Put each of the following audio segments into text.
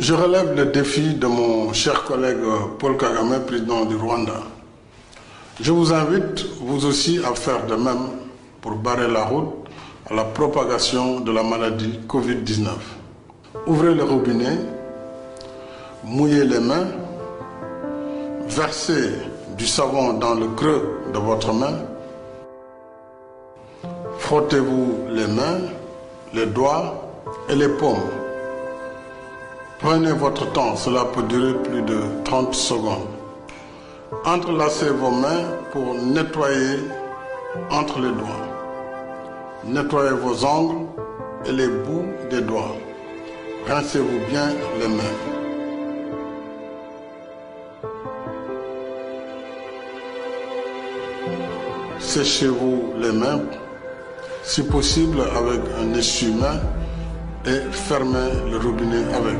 Je relève le défi de mon cher collègue Paul Kagame, président du Rwanda. Je vous invite, vous aussi, à faire de même pour barrer la route à la propagation de la maladie Covid-19. Ouvrez le robinet, mouillez les mains, versez du savon dans le creux de votre main, frottez-vous les mains, les doigts et les paumes. Prenez votre temps, cela peut durer plus de 30 secondes. Entrelacez vos mains pour nettoyer entre les doigts. Nettoyez vos ongles et les bouts des doigts. Rincez-vous bien les mains. Séchez-vous les mains, si possible avec un essuie-main, et fermez le robinet avec.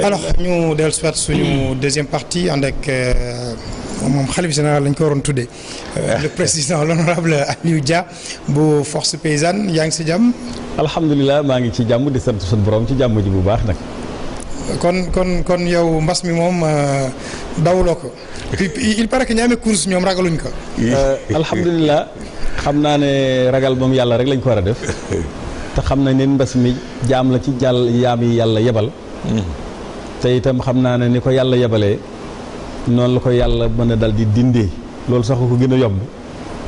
Alors ñu dellu si waat suñu deuxième partie ànd ak moom xalif général lañ ko waroon tuddee le président l'honorable Aliou Dia bu force paysanne yaa ngi si jàmm. alhamdulilah maa ngi ci jàmm di sant suñu borom ci jàmm ji bu baax nag. kon yow mbas mi moom dawuloo ko. il paraît que ñi amee course ñoom ragaluñ ko. alhamdulilah xam naa ne ragal moom yàlla rek lañ ko war a def. te xam nañ ne mbas mi jaam la ci yaam yi yàlla yebal. te itam xam naa ne ni ko yàlla yebalee noonu la ko yàlla mën a dal di dindee loolu sax ko gën a yomb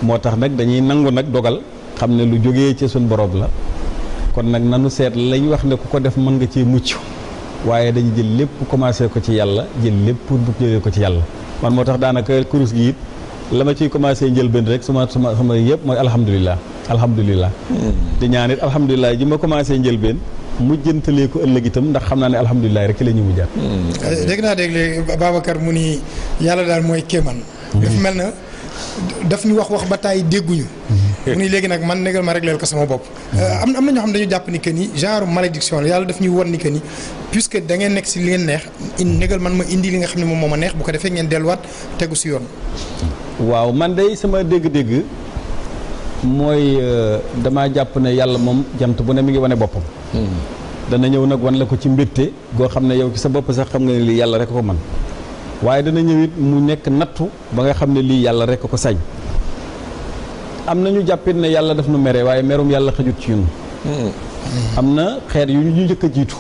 moo tax nag dañuy nangu nag dogal xam ne lu jógee ci suñ borom la kon nag nanu seet lañ wax ne ku ko def mën nga cee mucc waaye dañu jël lépp commencé ko ci yàlla jël lépp bu jëlee ko ci yàlla man moo tax daanaka kurus gi it la ma ciy commencé njëlbeen rek sama yëpp mooy alhamdulilah di ñaan it alhamdulilah ji ma commencé njëlbeen mujjantalee ko ëllëg itam ndax xam naa ne alhamdulilah rek ci la ñu mujjaat. dégg naa léegi Babacar mu ni yàlla daal mooy kéemaan. dafa mel na daf ñu wax ba taay dégguñu. mu ni léegi nag man négal ma régleel ko sama bopp. am na ñoo xam dañu jàpp ni que ni genre malédiction la yàlla daf ñuy won ni que ni puisque da ngeen nekk si li ngeen neex négal man ma indi li nga xam ne moom moo ma neex bu ko defee ngeen delluwaat tegu si yoon. waaw man de sama dégg-dégg mooy damaa jàpp ne yàlla moom jant bu ne mi ngi wane boppam. dana ñëw nag wan la ko ci mbégte goo xam ne yow ci sa bopp sax xam nga ne lii yàlla rek ko man waaye dana ñëw it mu nekk nattu ba nga xam ne lii yàlla rek ko sañ. am na ñu jàppit ne yàlla daf nu mere waaye merum yàlla xajut ci ñun. am na xeet yu ñu njëkk a jiitu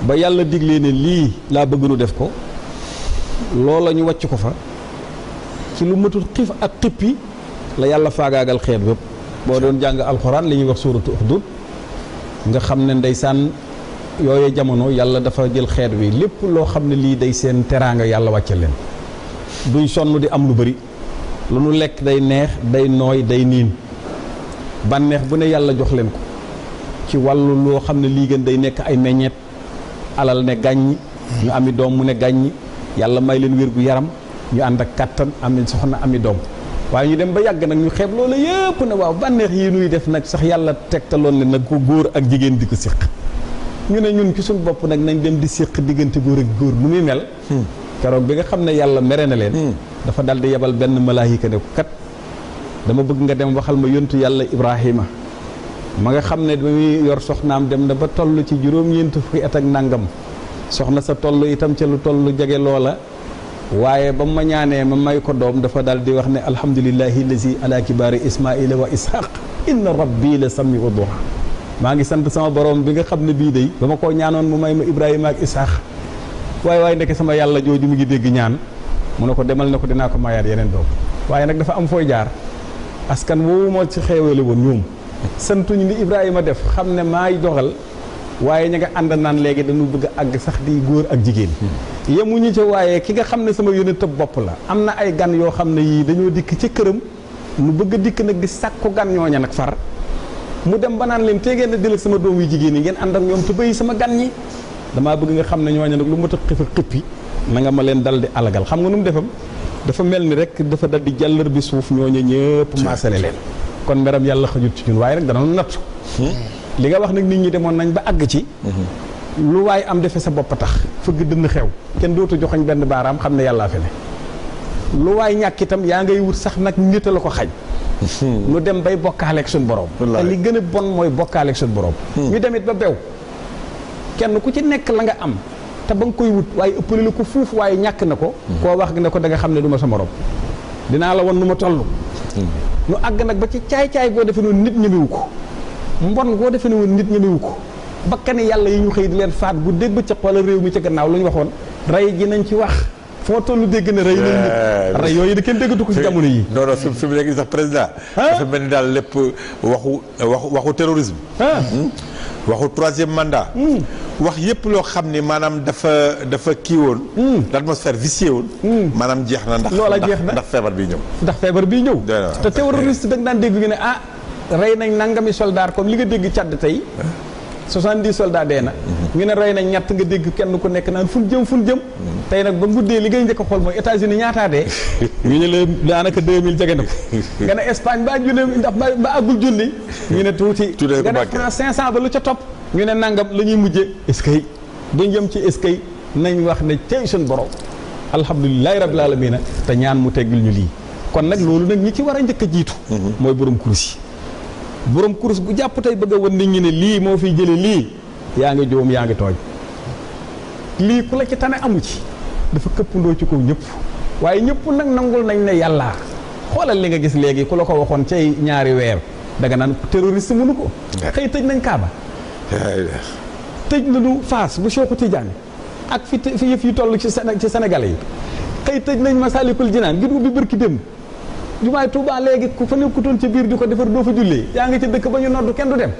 ba yàlla diglee ne lii laa bëgg nu def ko loola ñu wàcc ko fa ci lu matul xiif ak xippi la yàlla faagaagal xeet yëpp boo doon jàng alxuraan li ñuy wax suuratu Uxdud nga xam ne ndeysaan yooyu jamono yàlla dafa jël xeet wi lépp loo xam ne lii day seen teraanga yàlla wàcce leen duñ sonn di am lu bari lu nu lekk day neex day nooy day niin bànneex bu ne yàlla jox leen ko ci wàllu loo xam ne lii gën day nekk ay meññeet alal ne gàññi ñu ami doom mu ne gàññi yàlla may leen wér gu yaram ñu ànd ak kàttan ami soxna ami doom waaye ñu dem ba yàgg nag ñu xeeb loolu yëpp ne waaw bànneex yi nuy def nag sax yàlla tegtaloon ne nag ko góor ak jigéen di ko séq ñu ne ñun ci suñu bopp nag nañ dem di séq diggante góor ak góor nu muy mel keroog bi nga xam ne yàlla mere na leen dafa dal di yebal benn malaayika ne ko kat dama bëgg nga dem waxal ma yontu yàlla Ibrahima ma nga xam ne ba muy yor soxnaam dem na ba toll ci juróom-ñeent fukki at ak nangam soxna sa toll itam ca lu toll jege loola waaye ba ma ñaanee ma may ko doom dafa daal di wax ne alhamdulillahi lazi ala kibaari ismaila wa ishaq inna rabbi la samiu duha maa ngi sant sama borom bi nga xam ne bii day ba ma koo ñaanoon mu may ma Ibrahima ak ishaq waaye ndeke sama yàlla jooju mu ngi dégg ñaan mu ne ko demal ne ko dinaa ko mayaat yeneen doom waaye nag dafa am fooy jaar askan woowu moo ci xeewale woon ñoom santuñu ni Ibrahima def xam ne maay doxal waaye ña nga ànd naan léegi dañu bëgg a àgg sax di góor ak jigéen yemuñu ca waaye ki nga xam ne sama yónent bopp la am na ay gan yoo xam ne yii dañoo dikk ci këram mu bëgg a dikk nag di sàkku gan ñooña nag far mu dem ba naan leen te ngeen a dil ak sama doom yu jigéen yi ngeen ànd ak ñoom te bëyi sama gan ñi damaa bëgg nga xam ne ñooña nag lu ma tax xif ak xippi na nga ma leen dal di alagal xam nga nu mu defam dafa mel ni rek dafa dal di jàllar bi suuf ñooña ñëpp maasale leen kon meram yàlla xajut ci ñun waaye nag dana nattu li nga wax nag nit ñi demoon nañ ba àgg ci lu waay am defe sa bopp tax fëgg dënn xew kenn dootu joxoñ benn baaraam xam ne yàllaa fi ne lu waay ñàkk itam yaa ngay wut sax nag nit a la ko xañ nu dem bay bokkaaleeg suñu borom te li gën a bon mooy bokkaaleeg suñu borom ñu demit ba bew kenn ku ci nekk la nga am te ba nga koy wut waaye ëppale la ko fuuf waaye ñàkk na ko koo wax ne ko da nga xam ne du ma sa morom dinaa la won nu ma toll nu àgg nag ba ci caay-caay goo defe noonu nit ñemewu ko mbon goo defe ne woon nit ñemewu ko bakkani yàlla yi ñu xëy di leen faat bu dégg ca wala réew mi ca gannaaw lu ñu waxoon rey ji nañ ci wax foo tollu dégg na rey nañ nit rey yooyu da kenn déggatu ko ci jamono yi non non fi mu nekk sax président dafa mel ni daal lépp waxu terrorisme waxu troisième mandat wax yépp loo xam ni maanaam dafa kii woon l'atmosphère viciée woon maanaam jeex na ndax feebar bi ñëw te terroriste da nga daan dégg ñu ne rey nañ nangami soldat comme li nga dégg Tchad tey 70 soldats dee na ñu ne rey nañ ñett nga dégg kenn ku nekk naan fu jëm tey nag ba guddee li ngay njëkk a xool mooy États-Unis ñaataa dee ñu ne la daanaka 2000 jege na ko nga ne Espagne ba junne ndax ba àggul junni ñu ne tuuti nga ne France 500 ba lu ca topp ñu ne nangam la ñuy mujje est-ce que buñ jëm ci est-ce que nañ wax ne tey suñu borom alhamdulilahi rabbil alamin te ñaan mu teggil ñu lii kon nag loolu nag ñi ci war a njëkk a jiitu mooy borom kurus yi borom kurus bu jàpp tey bëgg a wan nit ñi ne lii moo fiy jële lii yaa ngi joom yaa ngi tooñ lii ku la ci tane amu ci dafa këppandoo ci kaw ñëpp waaye ñëpp nag nangul nañ ne yàlla xoolal li nga gis léegi ku la ko waxoon cay ñaari weer danga naan terroriste mënu ko xëy tëj nañ Kaaba tëj nañu Fass bu Cheikh Tidiane ak fi yëf yi toll ci Sénégalais yi xëy tëj nañ Masalikul Jinaan gis bi bërki démb jumaay Touba léegi ku fa nekkutoon ci biir di ko defar doo fa jullee yaa ngi ci dëkk ba ñu noddu kenn du dem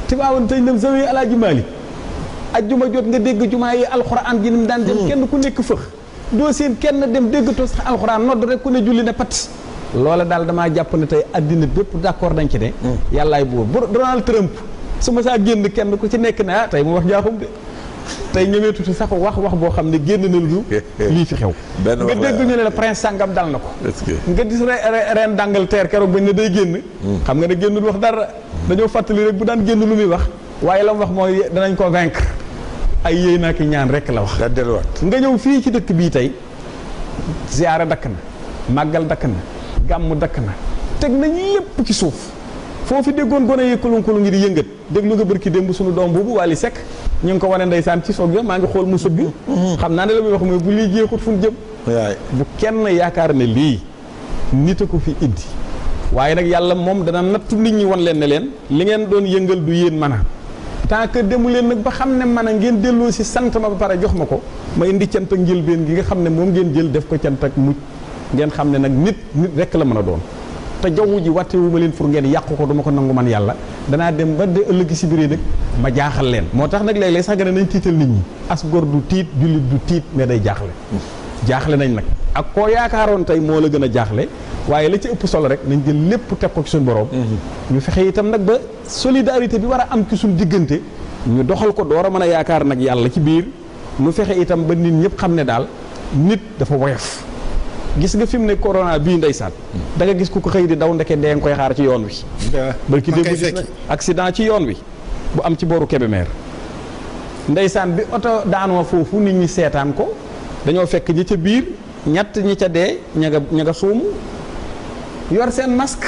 Tiwaawan tëj dem zawiya Alaaji Maalik ajjuma jot nga dégg jumaa yi alxuraan ji ni mu daan dem kenn ku nekk fëx doo seen kenn dem déggatoo sax alxuraan nodd rek ku ne julli ne pat loola daal damaa jàpp ne tey addina bépp d'accord nañ ci ne yàllaay buur Donald Trump su ma saa génn kenn ku ci nekk ne tey mu wax jaaxum de tey ñëweetuti sax wax boo xam ne génn na lu lii fi xew nga dégg ñu ne la prince sàngam dal na ko nga gis reine d'Angleterre keroog bañ ne day génn xam nga ne génnul wax dara dañoo fàttali rek bu daan génn lu muy wax waaye la mu wax mooy danañ ko vaincre ay yéey naa ki ñaan rek la wax nga ñëw fii ci dëkk bii tey ziyaara dakk na màggal dakk na gàmm dakk na teg nañ lépp ci suuf foofu déggoon gone yi kulun ngir yëngat déglu nga bërki démb suñu doom boobu Wally Seck ñu ngi ko wane ndeysaan ci soog yo maa ngi xool mu sëgg xam naa ne la muy wax mooy bu lii jeexut fu ñu jëm bu kenn yaakaar ne lii nit a ko fi indi waaye nag yàlla moom dana nattu nit ñi wan leen ne leen li ngeen doon yëngal du yéen mën a tant que demu leen nag ba xam ne mën a ngeen delloo si sant ma ba pare jox ma ko ma indi cant ak njëlbeen gi nga xam ne moom ngeen jël def ko cant ak mucc ngeen xam ne nag nit rekk la mën a doon te jaww ji wàttewu ma leen pour ngeen yàqu ko duma ko nangu man yàlla danaa dem ba de ëllëg si biir nag ma jaaxal leen moo tax nag léeg-léeg sax nga ne nañ tiital nit ñi as góor du tiit jullit du tiit mais day jaaxle nañ nag ak koo yaakaaroon tey moo la gën a jaaxle waaye la ci ëpp solo rek nañ jël lépp teg ko ci suñu borom ñu fexe itam nag ba solidarité bi war a am ci suñu diggante ñu doxal ko door a mën a yaakaar nag yàlla ci biir ñu fexe itam ba nit ñëpp xam ne daal nit dafa woyof gis nga fi mu ne corona bii ndeysaan da nga gis ku ko xëy di daw ndeke dee nga koy xaar ci yoon wi barki démb gis na accident ci yoon wi bu am ci booru Kébémer ndeysaan bi oto daanoo foofu nit ñi seetaan ko dañoo fekk ñi ca biir ñett ñi ca dee ña nga suumu yor seen masque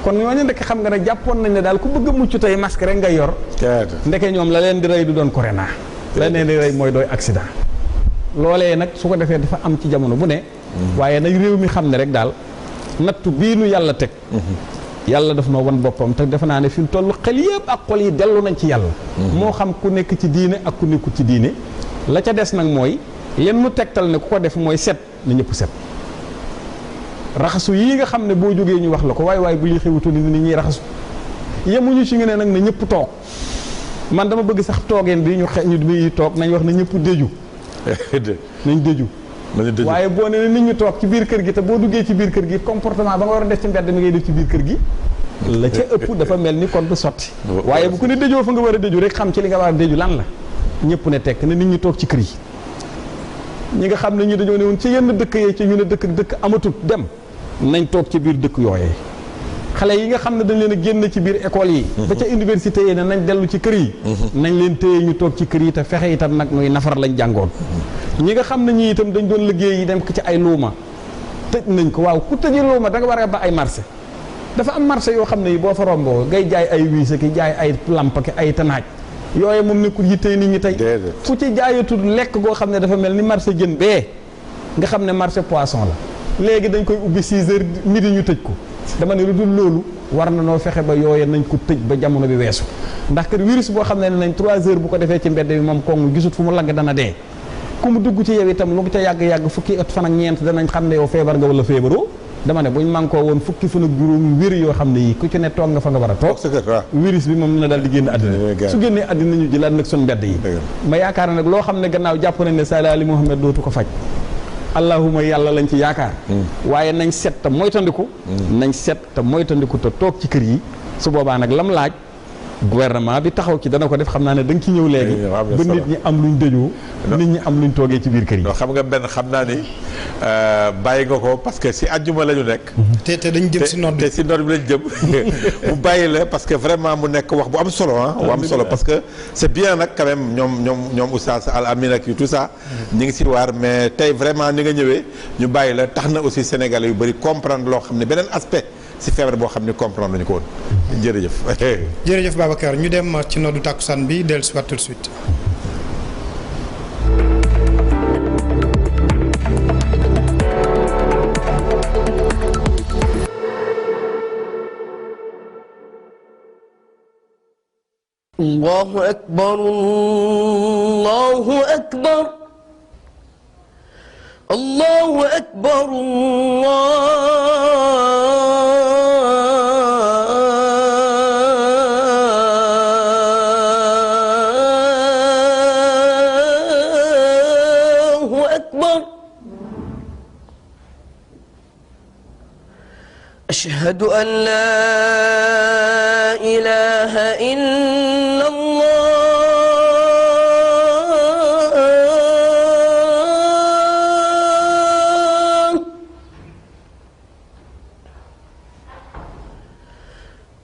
kon ñooñu ndeke xam nga ne jàppoon nañ ne daal ku bëgg a mucc tey masque rek nga yor ndeke ñoom la leen di rey du doon corona la leen di rey mooy dooy accident loolee nag su ko defee dafa am ci jamono bu ne waaye nag réew mi xam ne rek daal nattu bii nu yàlla teg yàlla daf noo wan boppam te defe naa ne fi mu toll xel yëpp ak xol yi dellu nañ ci yàlla moo xam ku nekk ci diine ak ku nekkul ci diine la ca des nag mooy leen mu tegtal ne ku ko def mooy set na ñëpp set raxasu yii nga xam ne boo jógee ñu wax la ko waaye bu li xewutu ni ñuy raxasu yemuñu ci nga ne nag na ñëpp toog man dama bëgg sax toogeen bi ñu bi toog nañ wax na ñëpp déju nañ déju waaye boo ne nit ñu toog ci biir kër gi te boo duggee ci biir kër gi comportement ba nga war a def ci mbedd mi ngay def ci biir kër gi la ca ëpp dafa mel ni kon du sotti waaye bu ko ne déjoo fa nga war a déju rek xam ci li nga war a déju lan la ñëpp ne tekk ne nit ñi toog ci kër yi ñi nga xam ne ñu dañoo ne woon ci yenn dëkk yee ci ñu ne dëkk amatut dem nañ toog ci biir dëkk yooyee xale yi nga xam ne dañ leen a génn ci biir école yi ba ca université yi ne nañ dellu ci kër yi nañ leen téye ñu toog ci kër yi te fexe itam nag nuy nafar lañ jàngoon ñi nga xam ne ñi itam dañ doon liggéey yi dem ko ci ay luuma tëj nañ ko waaw ku tëji luuma da nga war a ba ay marché dafa am marché yoo xam ne yi boo fa romboo ngay jaay ay wiise ki jaay ay lamp ki ay tanaaj yooyu moom nekkul yittee nit ñi tey fu ci jaayatul lekk goo xam ne dafa mel ni marché jën bee nga xam ne marché poisson la léegi dañ koy ubbi 6 heures midi ñu tëj ko dama ne lu dul loolu war na noo fexe ba yooye nañ ko tëj ba jamono bi weesu ndax kër virus boo xam ne nañ 3 heures bu ko defee ci mbedd bi moom koŋ gisut fu mu lang dana dee ku mu dugg ci yow itam lu mu ca yàgg-yàgg fukki at fan ak ñeent danañ xam ne yow feebar nga wala feebaroo dama ne buñ mànkoo woon fukki fan ak juróom wér yoo xam ne yi ku ci ne toog nga fa nga war a toog virus bi moom na daal di génn àddina su génnee àddina ñu jëlaat nag suñ mbedd yi ma yaakaar nag loo xam ne gannaaw jàpp nañ ne Sala Ali Mohamed dootu ko faj allahuma yàlla lañ ci yaakaar waaye nañ set te moytandiku nañ set te moytandiku te toog ci kër yi su boobaa nag lam laaj gouvernement bi taxaw ci dana ko def xam naa ne da nga ci ñëw léegi ba nit ñi am luñ dëjoo nit ñi am luñ toogee ci biir kër yi xam nga benn xam naa ni bàyyi nga ko parce que si àjjuma la ñu nekk te dañ jëm si nodd te si nodd bi lañ jëm mu bàyyi la parce que vraiment mu nekk wax bu am solo bu am solo parce que c'est bien nag quand même ñoom oustaz Al Amin ak tout ça ñi ngi si waar mais tey vraiment ni nga ñëwee ñu bàyyi la tax na aussi sénégalais yu bëri comprendre loo xam ne beneen aspect si feebar boo xam ne comprendre nañu ko woon jërëjëf jërëjëf Babacar ñu dem ci noddu tàkkusaan bi dellu si waat tout de suite Allahu akbar Allahu akbar Allahu akbar Allahu akbar Ashhadu an la ilaha illa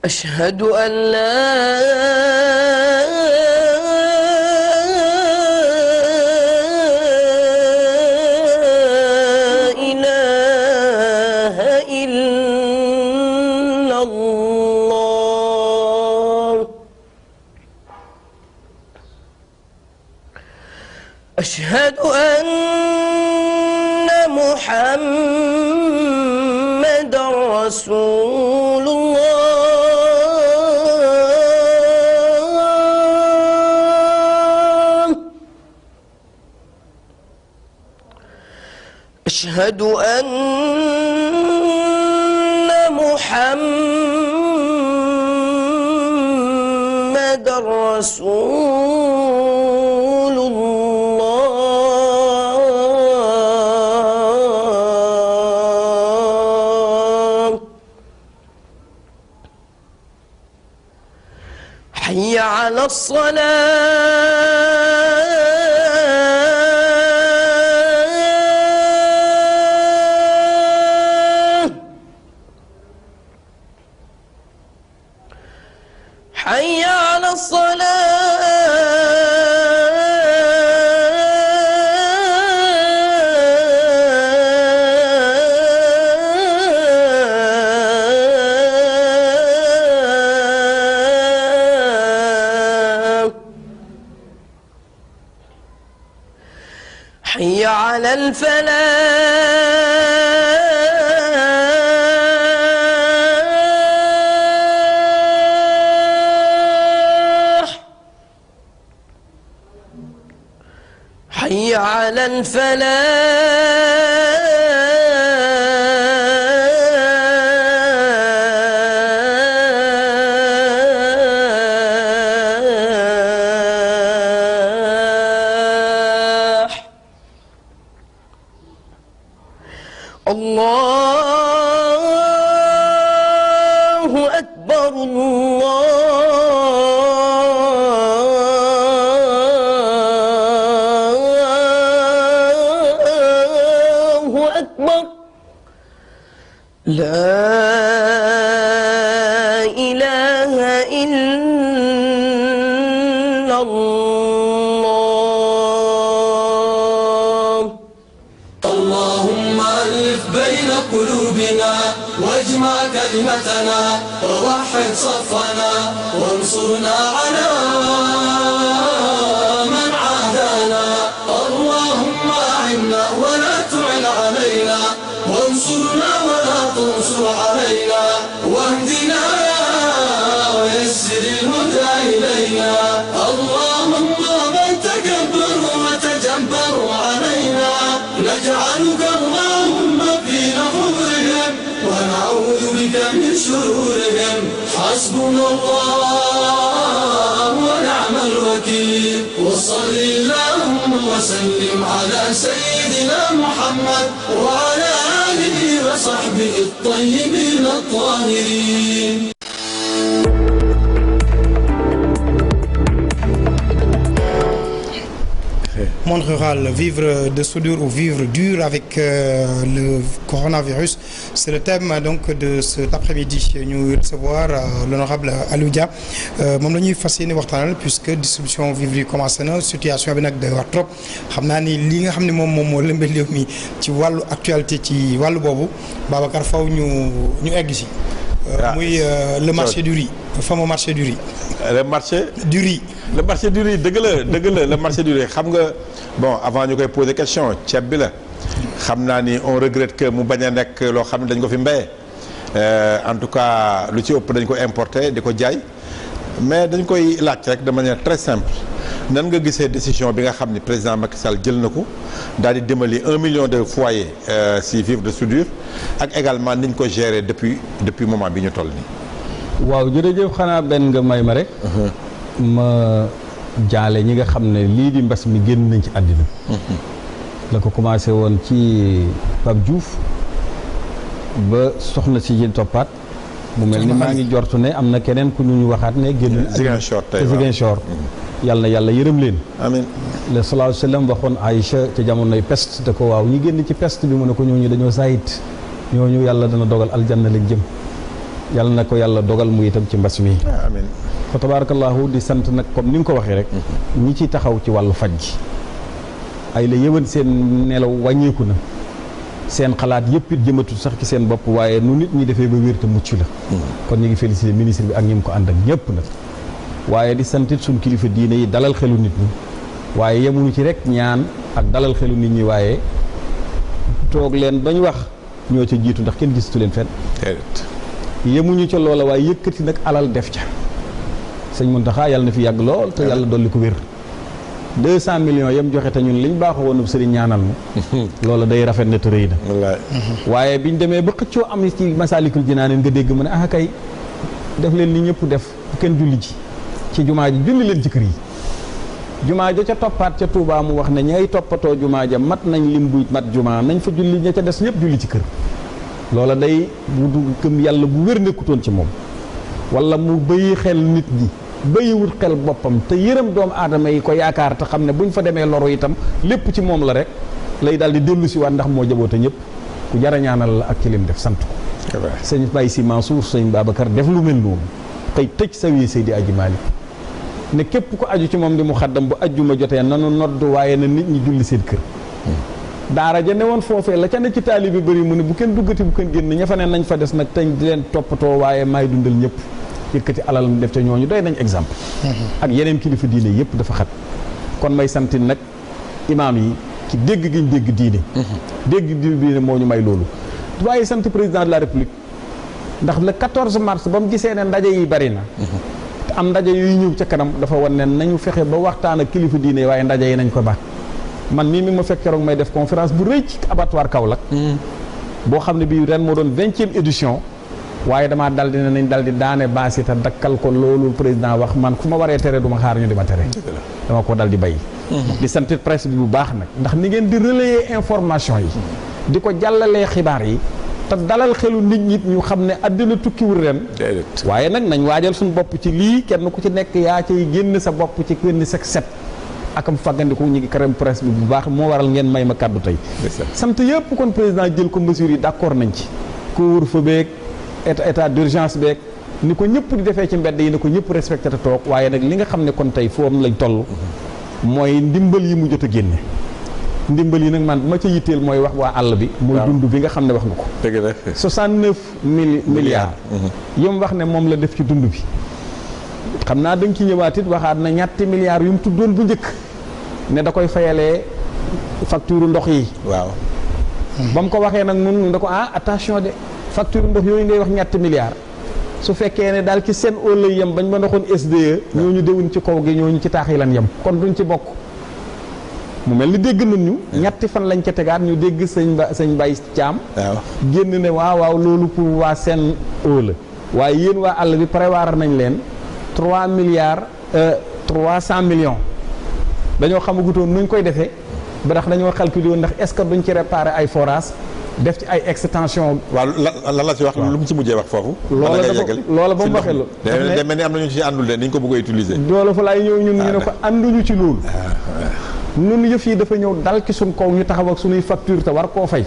أشهد أن لا إله إلا الله أشهد أن محمد رسول الله أشهد أن محمد رسول الله حي على الصلاة حي على الصلاة حي على الفلاح حي على الفلاح الله أكبر الله أكبر لا اللهم ألف بين قلوبنا واجمع كلمتنا ووحد صفنا وانصرنا على من عادانا اللهم أعنا ولا تعن علينا وانصرنا ولا تنصر علينا واهدنا ويسر الهدى إلينا اللهم من تكبروا وتجبروا علينا نجعلك اللهم في نحورهم ونعوذ بك من شرورهم حسبنا الله ونعم الوكيل وصل اللهم وسلم على سيدنا محمد وعلى آله وصحبه الطيبين الطاهرين. Monde rural, vivre de soudure ou vivre dur avec le coronavirus, c'est le thème donc de cet après-midi. Ñu recevoir l'honorable Aliou Dia moom la ñuy fas yéene waxtaanal puisque distribution vivre yi commencé na situation bi nag day war trop xam naa ni li nga xam ne moom moo lëmbee réew mi ci wàllu actualité ci wàllu boobu Babacar faw ñu egg si. muy le marché du riz, le fameux marché du riz. le marché du riz. le marché du riz dëgg la le marché du riz xam nga bon avant ñu koy poser question ceeb bi la xam naa ni on regrette que mu bañ a nekk loo xam ne dañ ko fi mbéyee en tout cas lu ci ëpp dañ ko importer di ko jaay mais dañ koy laaj rek de manière très simple nan nga gisee décision bi nga xam ni président Macky Sall jël na ko daal di dimbali 1 million de foyers si vivre de soudure ak également niñ ko gérer depuis moment bi ñu toll nii. waaw jërëjëf xanaa benn nga may ma rek. ma jaale ñi nga xam ne lii di mbas mi génn nañ ci àddina. la ko commencé woon ci Pape Diouf ba soxna si ji toppaat. mu mel ni maa ngi jortu ne am na keneen ku ñu waxaat ne génn. Ziguinchor tey waaw Ziguinchor. yàlla na yàlla yërëm leen. amiin. le sallallahu alayhi wa sallam waxoon Aïcha ca jamonoy peste te ko waaw ñi génn ci peste bi mu ne ko ñooñu dañoo saayit ñooñu yàlla dana dogal aljanna lañ jëm. yàlla na ko yàlla dogal mu itam ci mbas mi. amiin. fa tabarakallahu di sant nag comme ni nga ko waxee rek. ñi ci taxaw ci wàllu faj gi. ay la yëwan seen nelaw wàññeeku na. seen xalaat yëpp it jëmatu sax ci seen bopp waaye nu nit ñi defee ba wér te mucc la. kon ñu ngi félicité ministre bi ak ñi mu ko ànd ak ñëpp nag. waaye di santit suñ kilifa diine yi dalal xelu nit ñi. waaye yemuñu ci rek ñaan ak dalal xelu nit ñi waaye toog leen bañ wax ñoo ca jiitu ndax kenn gisatu leen fenn. yemuñu ca loola waaye yëkkati nag alal def ca. sëñ Mountakha yàlla na fi yàgg lool te yàlla dolli ko wér. 200 millions yam joxe te ñun liñ baaxoo woon sëriñ ñaanal ma. loola day rafet na te rëy na. waaye biñ demee ba xëccoo am ci Masaalikul Jinaan nga dégg mu ne ah kay def leen li ñëpp def bu kenn julli ci jumaa ji julli leen ci kër yi. jumaa ja ca toppaat ca Touba mu wax ne ñay toppatoo jumaa ja mat nañ lim bu mat jumaa nañ fa julli ña ca des ñëpp julli ci kër. loola day bu dugg këm yàlla bu wér nekkutoon ci moom. wala mu bëyi xel nit ñi. bëyiwut xel boppam te yërëm doomu aadama yi ko yaakaar te xam ne buñ fa demee loru itam lépp ci moom la rek lay daal di dellu si waat ndax moo jaboote ñëpp ku jara ñaanal la ak ci lim def sant ko. sëñ Baye Sy Mansour sëñ Babacar def lu mel noonu tey tëj sa wii Seydi Aji Malick ne képp ko aju ci moom di mu xaddam bu ajjuma jotee nanu nodd waaye na nit ñi julli seen kër. daara ja ne woon foofee la ca ne ci taali bi bëri mu ne bu kenn duggati bu kenn génn ña fa ne nañ fa des nag teñ di leen toppatoo waaye maay dundal ñëpp. yëkkati alal def ca ñooñu doy nañ exemple. ak yeneen kilifa diine yëpp dafa xat. kon may santi nag imaam yi ci dégg gi ñu dégg diine. dégg diine moo ñu may loolu. waaye sant président de la république ndax le 14 mars ba mu gisee ne ndaje yi bari na. te am ndaje yuy ñëw ca kanam dafa wan ne nañu fexe ba waxtaan ak kilifa diine waaye ndaje yi nañ ko baax. man mii mi ma fekk keroog may def conférence bu rëy ci abattoir Kaolack. boo xam ne bii ren moo doon 20e édition. waaye damaa dal di ne nañ dal di daane baasi te dakkal ko loolu président wax man fu ma waree tere du ma xaar ñu di ma tere. dama ko dal di bay. di sant presse bi bu baax nag ndax ni ngeen di relayer information yi. di ko jàllalee xibaar yi. te dalal xelu nit ñi ñu xam ne àddina tukkiwul ren. waaye nag nañ waajal suñu bopp ci lii kenn ku ci nekk yaa cay génn sa bopp ci génn sa set. akam fàggandiku ñu ngi crème presse bi bu baax moo waral ngeen may ma kàddu tey. sant yëpp kon président jël ko mesures yi d'accord nañ ci. couvre-feu beeg état d'urgence beeg ni ko ñëpp di defee ci mbedd yi ni ko ñëpp respecté te toog waaye nag li nga xam ne kon tey foofu lañ toll mooy ndimbal yi mu jot a génne ndimbal yi nag man ma ca yitteel mooy wax waa àll bi mooy dund bi nga xam ne wax nga ko dëgg la 69 milliards yi mu wax ne moom la def ci dund bi xam naa da nga ci ñëwaat it waxaat na ñetti milliards yu mu tuddoon bu njëkk ne da koy fayalee facture ndox yi waaw ba mu ko waxee nag nun da ko attention de facture ndox yooyu ngay wax ñetti milliards su fekkee ne daal ci seen óola yem bañ ma ndoxoon SDE ñooñu déwuñ ci kaw gi ñooñu ci taax yi lan yem kon duñ ci bokk mu mel ni dégg nañ ñu ñetti fan lañ ca tegaat ñu dégg sëñ Baye Thiam génn ne waaw loolu pour waa seen óola waaye yéen waa àll bi prévoir nañ leen 3 milliards 300 millions dañoo xamagutoon nuñ koy defee ba ndax dañoo calculer woon ndax est-ce que duñ ci réparer ay forage def ci ay extension. waaw lan la ci wax lu mu ci mujjee wax foofu. loola ba mu waxee loolu. day mel ni am na ñu ci àndul de ni ñu ko bëgg a utiliser. loolu fa laay ñëw ñun ñu ne ko ànduñu ci loolu. ñun yëf yi dafa ñëw dal ci suñ kaw ñu taxaw ak suñuy facture te war koo fay.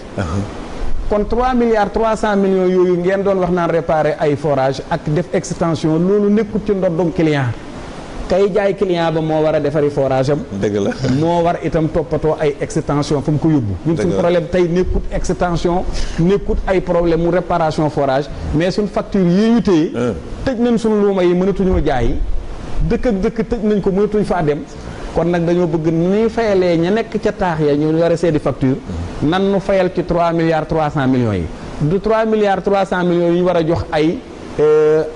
kon 3 milliards 300 millions yooyu ngeen doon wax naan réparer ay forage ak def extension loolu nekkut ci ndoddum client. kay jaay client ba moo war a defari forage am. dëgg la moo war itam toppatoo ay extension fa mu ko yóbbu. ñun suñ problème tey nekkut extension nekkut ay problème mu réparation forage mais suñ facture yi ñu téye. tëj nañ suñ luuma yi mënatuñoo jaay dëkk ak dëkk tëj nañ ko mënatuñ faa dem. kon nag dañoo bëgg ni fayalee ña nekk ca taax ya ñu yore seeni facture nan nu fayal ci 3 milliards 300 millions yi du 3 milliards 300 millions yi ñu war a jox ay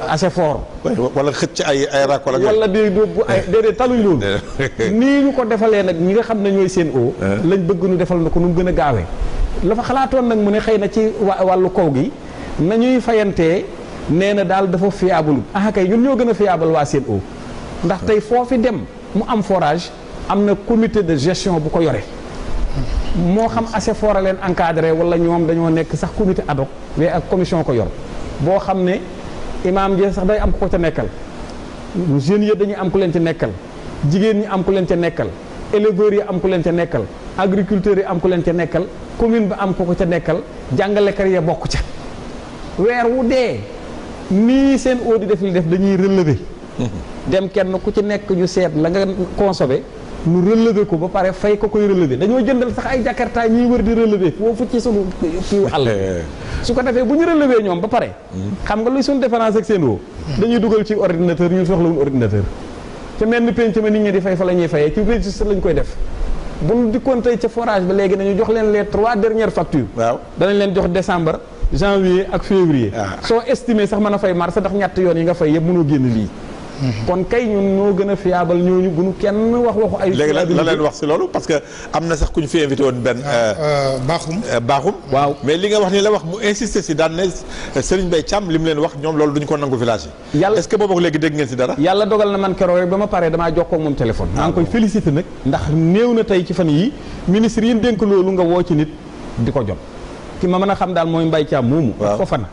assez fort. wala xëcc ay raccord wala déedéet taluñ loolu. nii ñu ko defalee nag ñi nga xam ne ñooy seen o lañ bëgg nu defal na ko nu mu gën a gaawee. la fa xalaatoon nag mu ne xëy na ci wàllu kaw gi nañuy fayantee nee na daal dafa fiable kay ñun ñoo gën a fiable waa seen o ndax tey foofi dem mu am forage am na comité de gestion bu ko yore moo xam assez fort a leen encadré wala ñoom dañoo nekk sax comité ad hoc mais ak commission ko yor boo xam ne imaam ji sax day am ku ko ca nekkal jeunes yi dañuy am ku leen ci nekkal jigéen ñi am ku leen ca nekkal éleveurs yi am ku leen ca nekkal agriculteurs yi am ku leen ca nekkal commune bi am ku ko ca nekkal jàngalekat ya bokk ca weer wu dee nii seen eau di def li def dañuy relever dem kenn ku ci nekk ñu seet la nga consommé nu relever ko ba pare fay ko koy relever dañoo jëndal sax ay jakarta ñuy wër di relever foofu ci sunu kii àll su ko defee bu ñu relever ñoom ba pare xam nga luy suñu différence ak seen woo dañuy dugal ci ordinateur ñu soxlawul ordinateur te mel ni penc ma nit ñi di fay fa la ñuy fayee ci registre lañ koy def bu ñu dikkoon tey ca forage ba léegi nañu jox leen les 3 dernières factures waaw danañ leen jox décembre janvier ak février soo estimé sax mën a fay mars ndax ñett yoon yi nga fay yëpp mënoo génn lii kon kay ñun ñoo gën a fiable ñooñu bu ñu kenn waxu ay. léegi la leen wax si loolu parce que am na sax ku ñu fi invité woon benn. baaxum waaw mais li nga wax ni la wax mu insister si daan ne Serigne Mbaye Thiam li mu leen wax ñoom loolu duñu ko nangu village yi. yàlla est-ce que boobu léegi dégg ngeen si dara. yàlla dogal na man keroog rek ba ma paree damaa jokkoo ak moom téléphone. maa ngi koy félicité nag. ndax néew na tey ci fan yi ministre yi dénk loolu nga woo ci nit di ko jot. ki ma mën a xam daal mooy Mbaye Thiam moomu. waaw ko fana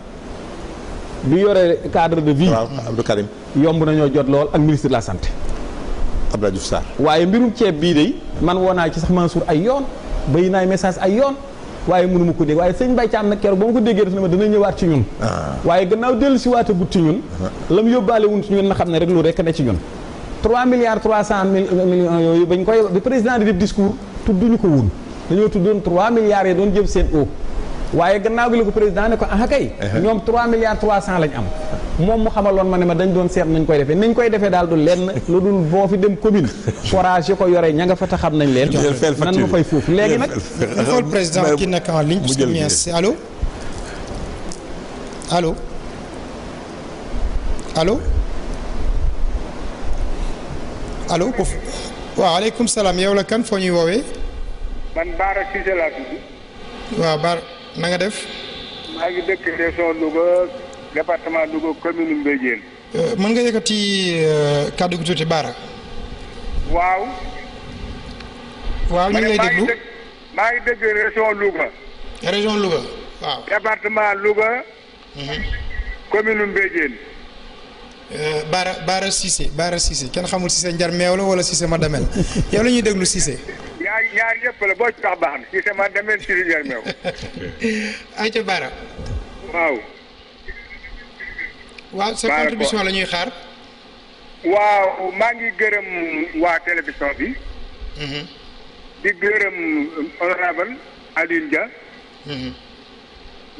lu yore cadre de vie. waaw Abdou Karim. yomb nañoo jot lool ak ministre de la santé. Abdoulaye Diouf Sarr. waaye mbirum ceeb bii de man woo naa ci sax Mansour ay yoon bay naay message ay yoon waaye mënu ma ko dégg waaye sëñ Mbaye Thiam nag keroog ba ma ko déggee def na ma dana ñëwaat ci ñun. waaye gannaaw dellu si waate gut ci ñun. la mu yóbbaale wuñ ci ñun na xam ne rek lu rek ne ci ñun. 3 milliards 300 millions yooyu bañ koy bi président di def discours tudduñu ko woon dañoo tuddoon 3 milliards yi doon jëm seen eau. waaye gannaaw gi la ko président ne ko kay ñoom 3 milliards 300 lañ am moom mu xamaloon ma ne ma dañ doon seet nañ koy defee nañ koy defee daal du lenn lu dul boo fi dem commune forage yi ko yore ña nga fa ta xam nañ leen nan ma fay foofu léegi nag ñu xool président ki nekk en ligne puisque allo allo allo allo waaw aleykum salaam yow la kan foo ñuy woowee man Baara Cissé laa tudd waaw Baara na nga def. maa ngi dëkk région Louga département Louga commune Mbédiène. mën nga yëkkati kàddu gi tuuti Baara. waaw. waaw ñu ngi lay déglu maa ngi dëkk région Louga. région Louga waaw. département Louga. commune Mbédiène. Baara Cissé kenn xamul Cissé njar meew la wala Cissé ma demel yow la ñuy déglu Cissé. ñaar yëpp la boo ci wax baax na Cissé ma demel Cissé njar meew. ayca Baara. waaw. waaw sa contribution la ñuy xaar. waaw maa ngi gërëm waa télévision bi. di gërëm honorable Alioune Dia.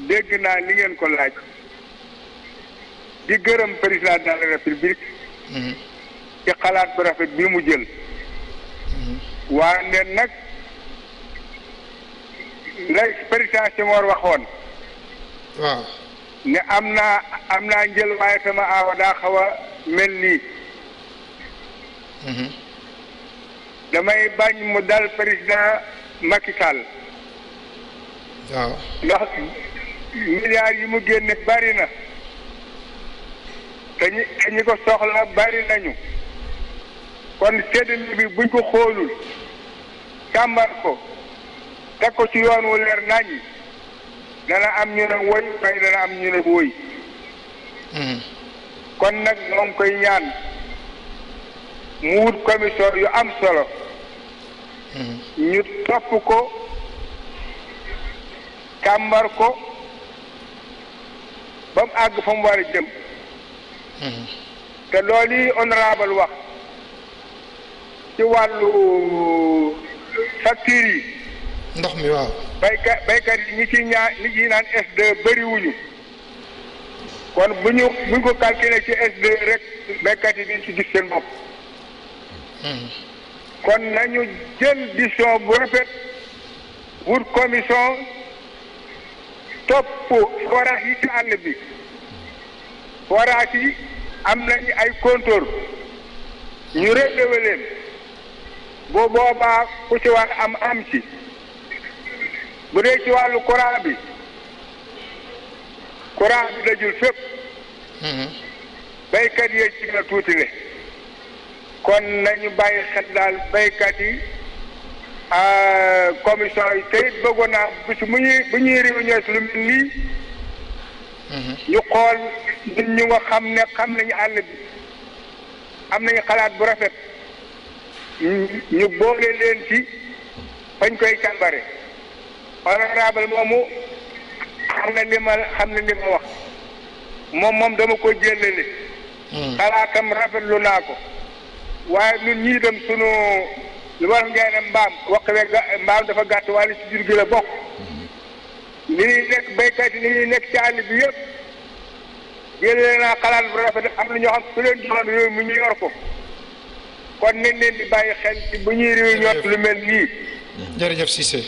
dégg naa li ngeen ko laaj. di gërëm président de la république. ci xalaat bu rafet bi mu jël. waa nen nag la président Senghor waxoon. waaw. ne am naa njël waaye sama aawa daa xaw a mel nii. damay bañ mu dal président Macky Sall. waaw. ndax milliards yi mu génne bari na. te ñi ko soxla bari nañu. kon séddale bi buñ ko xoolul. càmbar ko. teg ko ci yoon wu leer naññi. dana am ñu ne woy waaye dana am ñu ne woy. kon nag ñoo ngi koy ñaan. mu wut commission yu am solo. ñu topp ko. càmbar ko. ba mu àgg fa mu war a jëm. te loolu yi honorable wax. ci wàllu facture yi. ndox mi waaw. baykat yi ñi ci naan S2 bëriwuñu. kon buñ ko calculer ci S2 rek baykat yi diñ ci gis seen bopp. kon nañu jël décision bu rafet wut commission topp forage yi ci àll bi. forage yi am nañu ay compteur ñu relevé leen. bu boobaa ku ci war am ci. bu dee ci wàllu courant bi dajul fépp. baykat yi ci gën a tuuti le. kon nañu bàyyi xel daal baykat yi commission yi te it bëggoon naa bis bu ñuy réunion si lu mel nii. ñu xool nit ñu nga xam ne xam nañu àll bi am nañu xalaat bu rafet. ñu boole leen ci fañ koy càmbare. honorable moomu xam na li ma wax moom dama ko jëlale. xalaatam rafetlu naa ko. waaye ñun ñii dem sunu lu war ngay ne mbaam dafa gàtt wàllu ci jur gi la bokk. li ñuy nekk béykat yi li ñuy nekk ci àll bi yëpp jëlee naa xalaat bu rafet am na ñoo xam su leen joxoon réew mi ñu yor ko. kon nañ leen di bàyyi xel ci bu ñuy réunion lu mel nii. jërëjëf Cissé.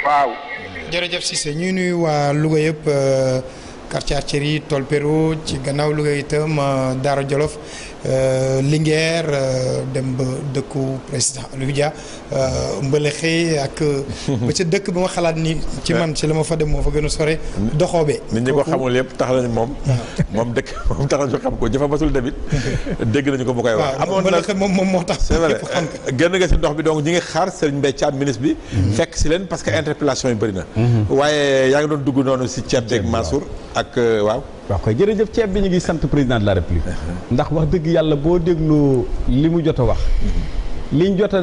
waaw. jërëjëf Cissé ñuy nuyu waa Louga yëpp quartier Artillerie Tolpero ci gannaaw Louga itam Daara Jolof Linguère dem ba dëkku président Aliou Dia Mbëlëxe ak ba ca dëkk ba ma xalaat ni ci man ci la ma fa dem moo fa gën a sore doxoobe nit ñi ko xamul yëpp tax nañ moom dëkk moom tax nañu xam ko jëfa masul tamit dégg nañu ko mu koy wax amoon Mbëlëxe moom moo tax c'est vrai génn nga si ndox bi donc ñi ngi xaar Serigne Mbaye Thiam ministre bi fekk si leen parce que interpellation yi bëri na waaye yaa ngi doon dugg noonu si ceeb beeg Mansour ak waaw koy jërëjëf ceeb bi ñu ngi sant président de la république ndax wax dëgg yàlla boo déglu li mu jot a wax liñ jot a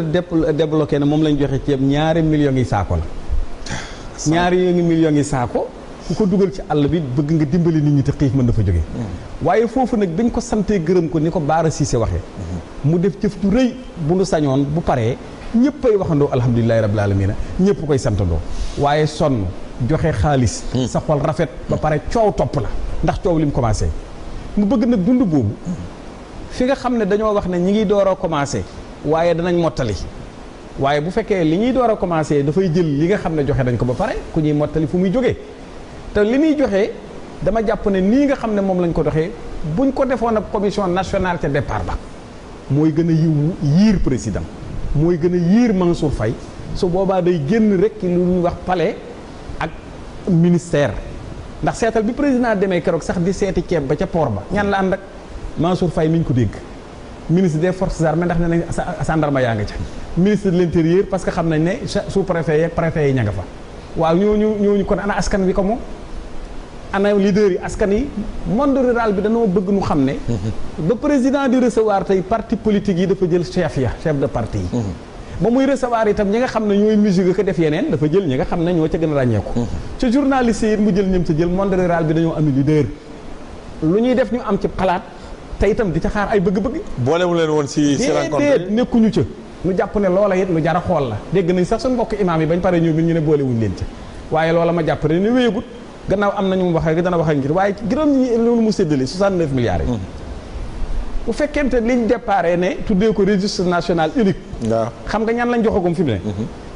débloqué na moom lañ joxe ceeb 2 millions yi saako la 2 millions yi saako ku ko dugal ci àll bi bëgg nga dimbali nit ñi te xiif mën dafa jóge waaye foofu nag biñ ko santee gërëm ko ni ko Baara Cissé waxee mu def jëf ju rëy bu nu sañoon bu paree ñëpp ay waxandoo alhamdulilahi rabbil alamina ñëpp koy santandoo waaye sonn joxe xaalis sa xol rafet ba pare coow topp la ndax coow li mu commencé mu bëgg nag dund boobu fi nga xam ne dañoo wax ne ñi ngi door a commencé waaye danañ mottali waaye bu fekkee li ñuy door a commencé dafay jël li nga xam ne joxe dañ ko ba pare ku ñuy mottali fu muy jógee te li muy joxe dama jàpp ne nii nga xam ne moom lañ ko doxee buñ ko defoon ab commission nationale ca départ ba mooy gën a yiir président mooy gën a yiir Mansour Faye su boobaa day génn rek lu ñuy wax palais ak ministère ndax seetal bi président demee keroog sax di seeti ceeb ba ca port ba ñan la ànd ak Mansour Faye mi ñu ko dégg ministre des forces armées ndax ne nañ gendarme yaa nga ca ministre de l'intérieur parce que xam nañ ne sous préfet yeeg préfet yi ña nga fa waaw ñooñu kon ana askan wi ko moom ana leader yi askan yi monde rural bi dañoo bëgg nu xam ne ba président di recevoir tey parti politique yi dafa jël chef de parti yi ba muy recevoir itam ñi nga xam ne ñooy musique ko def yeneen dafa jël ñi nga xam ne ñoo ca gën a ràññeeku ca journaliste yi mu jël ñëm ca jël monde rural bi dañoo am leader lu ñuy def ñu am ci xalaat te itam di ca xaar ay bëgg-bëgg. boolewul leen woon si rencontre déedéet nekkuñu ca. nu jàpp ne loola it lu jar a xool la dégg nañ sax suñu mbokk imaam yi bañ pare ñu ne boolewuñ leen ca waaye loola ma jàpp ne wéyagut gannaaw am nañu mu wax rek dana wax ak ngir waaye juróom ñi loolu mu séddale 69 milliards yi. bu fekkente liñ déparé ne tuddee ko registre national unique. waaw xam nga ñan lañ joxagum fi mu ne.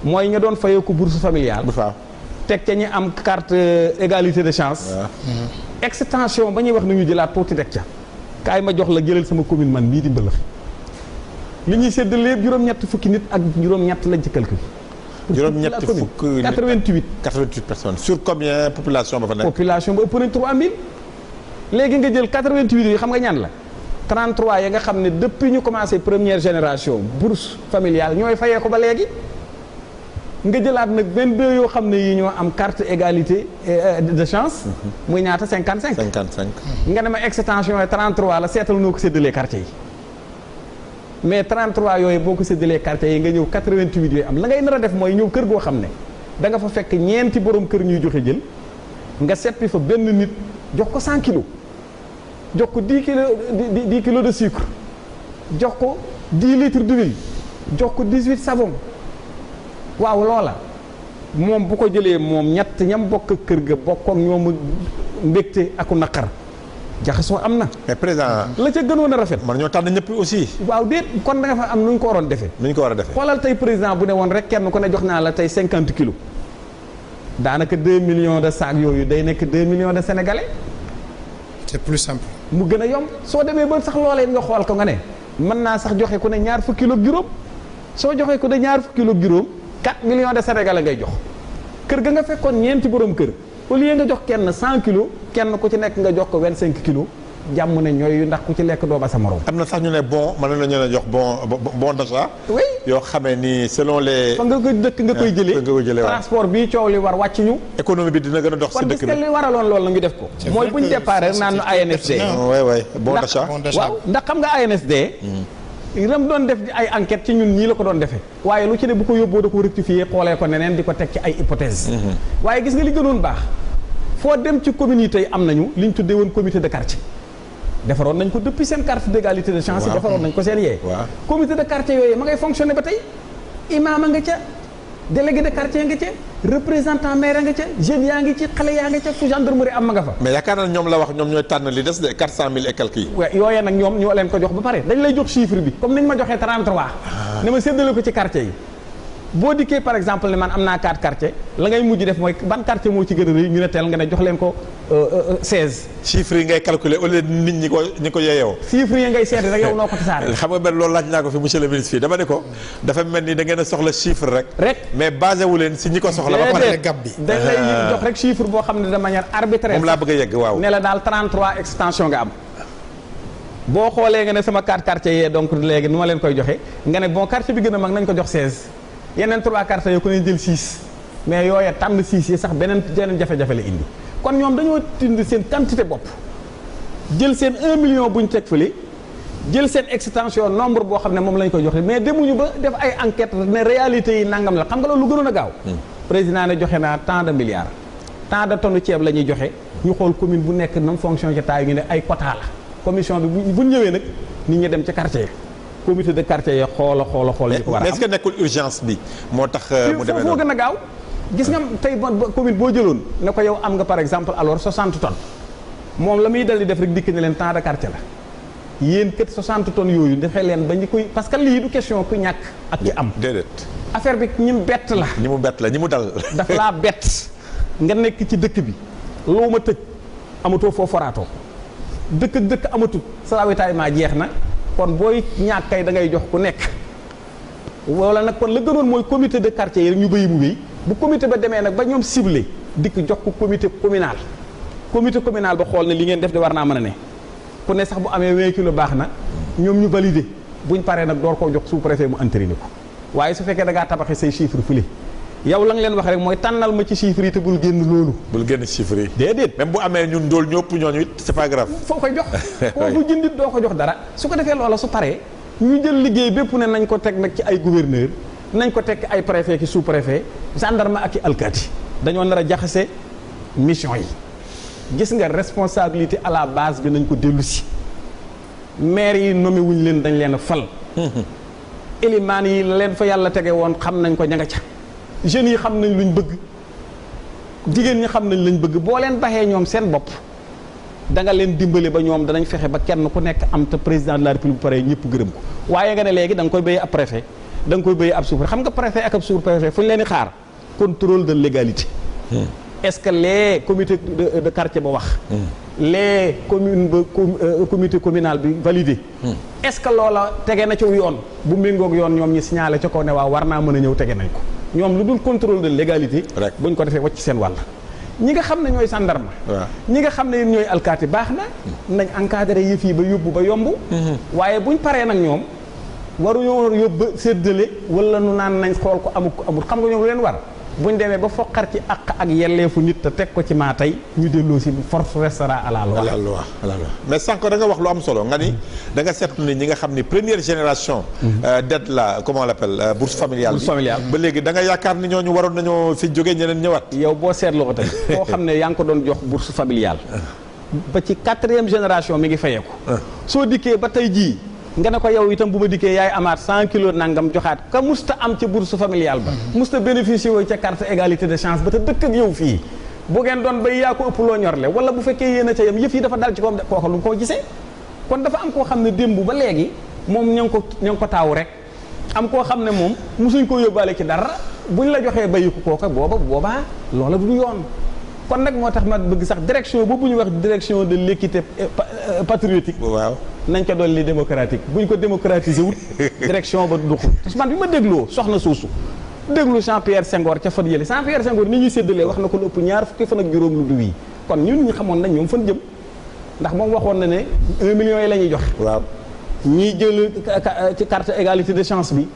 mooy ña doon fayee ko bourse familiale. teg ca ñi am carte égalité de chance. extension ba ñuy wax nañu jëlaat tuuti teg ca. kaay ma jox la jëlal sama commune man mii di Mbëlëx li ñuy séddale yëpp juróom-ñett fukki nit ak juróom-ñett lañ ci calcul. juróom-ñett fukk 88 personnes sur combien population ba fa nekk. population ba ëpp nañ 3000. léegi nga jël 88 yi xam nga ñan la. 33 ya nga xam ne depuis ñu commencé première génération bourse familiale ñooy fayee ko ba léegi. nga jëlaat nag 22 yoo xam ne yi ñoo am carte égalité de chance. muy ñaata 55. 55. nga ne ma extension yi 33 la seetal noo ko séddalee quartier yi. mais 33 yooyu boo ko séddalee quartier yi nga ñëw 88 yooyu am la ngay nar a def mooy ñëw kër goo xam ne da nga fa fekk ñeenti borom kër ñuy joxe jël nga seppi fa benn nit jox ko 100 kilos jox ko 10 kilos de sucre jox ko 10 litres d'huile jox ko 18 savon waaw loola moom bu ko jëlee moom ñett ñam bokk kër ga bokk ak ñoom mbégte aku naqar jaxasoo am na. mais président la ca gënoon a rafet. man ñoo tànn ñëpp aussi. waaw déet kon da nga fa am nu ñu ko waroon defee. nu ñu ko war a defee. xoolal tey président bu ne woon rek kenn ku ne jox naa la tey 50 kilos daanaka 2 millions de sacs yooyu day nekk 2 millions de sénégalais. c'est plus simple. mu gën a yomb soo demee ba sax loolee nga xool ko nga ne mën naa sax joxe ku ne ñaar fukki kilo ak juróom soo joxee ku ne ñaar fukki kilo ak juróom 4 millions de sénégalais ngay jox kër ga nga fekkoon ñeenti borom kër. au lieu nga jox kenn 100 kilos kenn ku ci nekk nga jox ko 25 kilos jàmm ne ñooy ndax ku ci lekk doo ba sa morom. am na sax ñu ne bon mën nañu leen jox bon d'achat. oui yoo xamee ni selon les. fa nga ko dëkk nga koy jëlee transport bi coow li war wàcc ñu. économie bi dina gën a dox si dëkk bi kon li waraloon loolu la ñu def ko. mooy bu ñu déparé naan ANSD. oui bon d'achat waaw ndax xam nga ANSD. ram doon def ay enquête ci ñun ñii la ko doon defee waaye lu ci ne bu ko yóbboo da ko rectifier xoolee ko neneen di ko teg ci ay hypothèse waaye gis nga li gënoon baax foo dem ci communauté yi am nañu li ñu tuddee woon comité de quartier defaroon nañ ko depuis seen carte d'égalité de chance yi defaroon nañ ko seen yee comité de quartier yooyu ma ngay fonctionner ba tey imaam a nga ca délégué de quartier nga ca représentant maire nga ca jeunes yaa ngi ci xale yaa nga ca fu gendarmerie am ma nga fa. mais yaakaar naa ñoom la wax ñoom ñooy tànn li des de 400 000 et quelques yi. waaw yooyee nag ñoom ñoo leen ko jox ba pare dañ lay jox chiffre bi comme niñ ma joxee 33. ne ma séddale ko ci quartier yi. boo dikkee par exemple ne man am naa 4 quartier la ngay mujj def mooy ban quartier moo ci gën a rëy ñu ne teel nga ne jox leen ko 16. chiffres yi ngay calculer au lieu nit ñi ko yeeyoo. chiffres yi ngay seeti rek yow noo ko tasaare. xam nga benn loolu laaj naa ko fi monsieur le ministre fii dama ne ko dafa mel ni da ngeen a soxla chiffre rek. mais basé wu leen si ñi ko soxla. ba pare gab bi dañ lay jox rek chiffre boo xam ne de manière arbitraire. moom laa bëgg a yegg waaw. ne la daal 33 extension nga am. boo xoolee nga ne sama 4 quartiers yee donc léegi nu ma leen koy joxe nga ne bon quartier bi gën a mag nañ ko jox 16. yeneen 3 quartiers yoo ko ne jël 6 mais yooya tànn 6 yi sax beneen jafe-jafe la indi kon ñoom dañoo tind seen quantité bopp jël seen 1 million bu ñu teg fële jël seen extension nombre boo xam ne moom lañ koy joxe mais demuñu ba def ay enquête ne réalité yi nangam la xam nga loolu lu gënoon a gaaw. président ne joxe naa tant de milliards tant de tonnes ceeb la ñuy joxe ñu xool commune bu nekk nam fonction ci taay ñu ne ay quota la commission bi bu ñëwee nag nit ñi dem ci quartier comité de quartier yi xoola yi ko war a am. est-ce que nekkul urgence bi moo tax mu demee foofu gën a gaaw gis nga tey commune boo jëloon ne ko yow am nga par exemple alors 60 tonnes moom la muy dal di def rek dikk ne leen temps de quartier la yéen kët 60 tonnes yooyu defee leen ba ñu koy parce que lii du question ku ñàkk ak ki am. déedéet affaire bi ñi mu bett la. ñi mu dal. dafa laa bett nga nekk ci dëkk bi loo ma tëj amatoo foo foraatoo dëkk ak dëkk amatut sa rawitaillement jeex na. kon booy ñàkk kay da ngay jox ku nekk wala nag kon la gënoon mooy comité de quartier yi rek ñu béyi mu wéy bu comité ba demee nag ba ñoom ciblé dikk jox ko comité communal ba xool ne li ngeen def de war naa mën a ne ku ne sax bu amee 20 kilos baax na ñoom ñu validé buñ paree nag door koo jox sous-préfet mu entériné ko waaye su fekkee da ngaa tabaxee say chiffres fële yow la nga leen wax rek mooy tànnal ma ci chiffres yi te bul génn loolu. bul génn chiffres yi. déedéet même bu amee ñun ndóol ñëpp ñooñu it c'est pas grave. foo koy jox kooku jëndit doo ko jox dara su ko defee loola su paree ñu jël liggéey bépp ne nañ ko teg nag ci ay gouverneur nañ ko teg ay préfet ki sous préfet gendarme ak i alkaati dañoo nar a jaxase mission yi gis nga responsabilité à la base bi nañ ko dellu si maire yi nommé wuñ leen dañ leen a fal élimaan yi la leen fa yàlla tege woon xam nañ ko ña nga ca jeunes yi xam nañ luñ bëgg jigéen ñi xam nañ lañ bëgg boo leen baxee ñoom seen bopp da nga leen dimbale ba ñoom danañ fexe ba kenn ku nekk am te président de la république bu pare ñëpp gërëm ko waaye nga ne léegi da nga koy béyee ab préfet da nga koy béyee ab sous-préfet xam nga préfet ak ab sous-préfet fu ñu leen di xaar contrôle de légalité est-ce que les comités de quartier ba wax les communes ba comité communal bi validé est-ce que loola tege na ci yoon bu méngoog yoon ñoom ñi signalé ca kaw ne waaw war naa mën a ñëw tege nañ ko ñoom lu dul contrôle de légalité buñ ko defee wacc seen wàll ñi nga xam ne ñooy gendarme ñi nga xam ne yéen ñooy alkaati baax na nañ encadré yëf yi ba yóbbu ba yomb waaye buñ paree nag ñoom waruñoo yóbbu séddale wala nu naan nañ xool ko amul xam nga ñoom lu leen war buñ demee ba foqar ci àq ak yelleefu nit te teg ko ci maa tey ñu delloo si force restera à la loi. à la loi mais sànq da nga wax lu am solo nga ni da nga seetlu ni ñi nga xam ni première génération. d'aide la comment on l'appelle bourse familiale bi. ba léegi da nga yaakaar ni ñooñu waroon nañoo fi jógee ñeneen ñëwaat. yow boo seetloo ko tey koo xam ne yaa ngi ko doon jox bourse familiale. ba ci 4e génération mi ngi fayeeku. soo dikkee ba tey jii. nga ne ko yow itam bu ma dikkee yaay amaat 100 kilos nangam joxaat ka musta am ca bourse familiale ba musta bénéficier woo ca carte égalité de chance ba te dëkk ak yow fii bu ngeen doon bay yaa ko ëpp loo ñorle wala bu fekkee yéen a ca yam yëf yi dafa dal ci koom kooka lu koo gisee kon dafa am koo xam ne démb ba léegi moom ña ngi ko taaw rek am koo xam ne moom musuñ koo yóbbaale ci dara buñ la joxee bayiku kooka boobaa loola du yoon kon nag moo tax ma bëgg sax direction boobu ñu wax direction de l'équité patriotique waaw nañ ko dolli démocratique buñ ko démocratiser wut direction ba duxul man bi ma dégloo soxna suusu déglu Jean-Pierre Senghor ca fan yële Jean-Pierre Senghor ni ñuy séddalee wax na ko lu ëpp ñaar fukki fan ak juróom lu du wii kon ñun ñi xamoon nañ ñoom fan jëm ndax moom waxoon na ne 1 million yi la ñuy jox waaw ñiy jël ci carte égalité de chance bi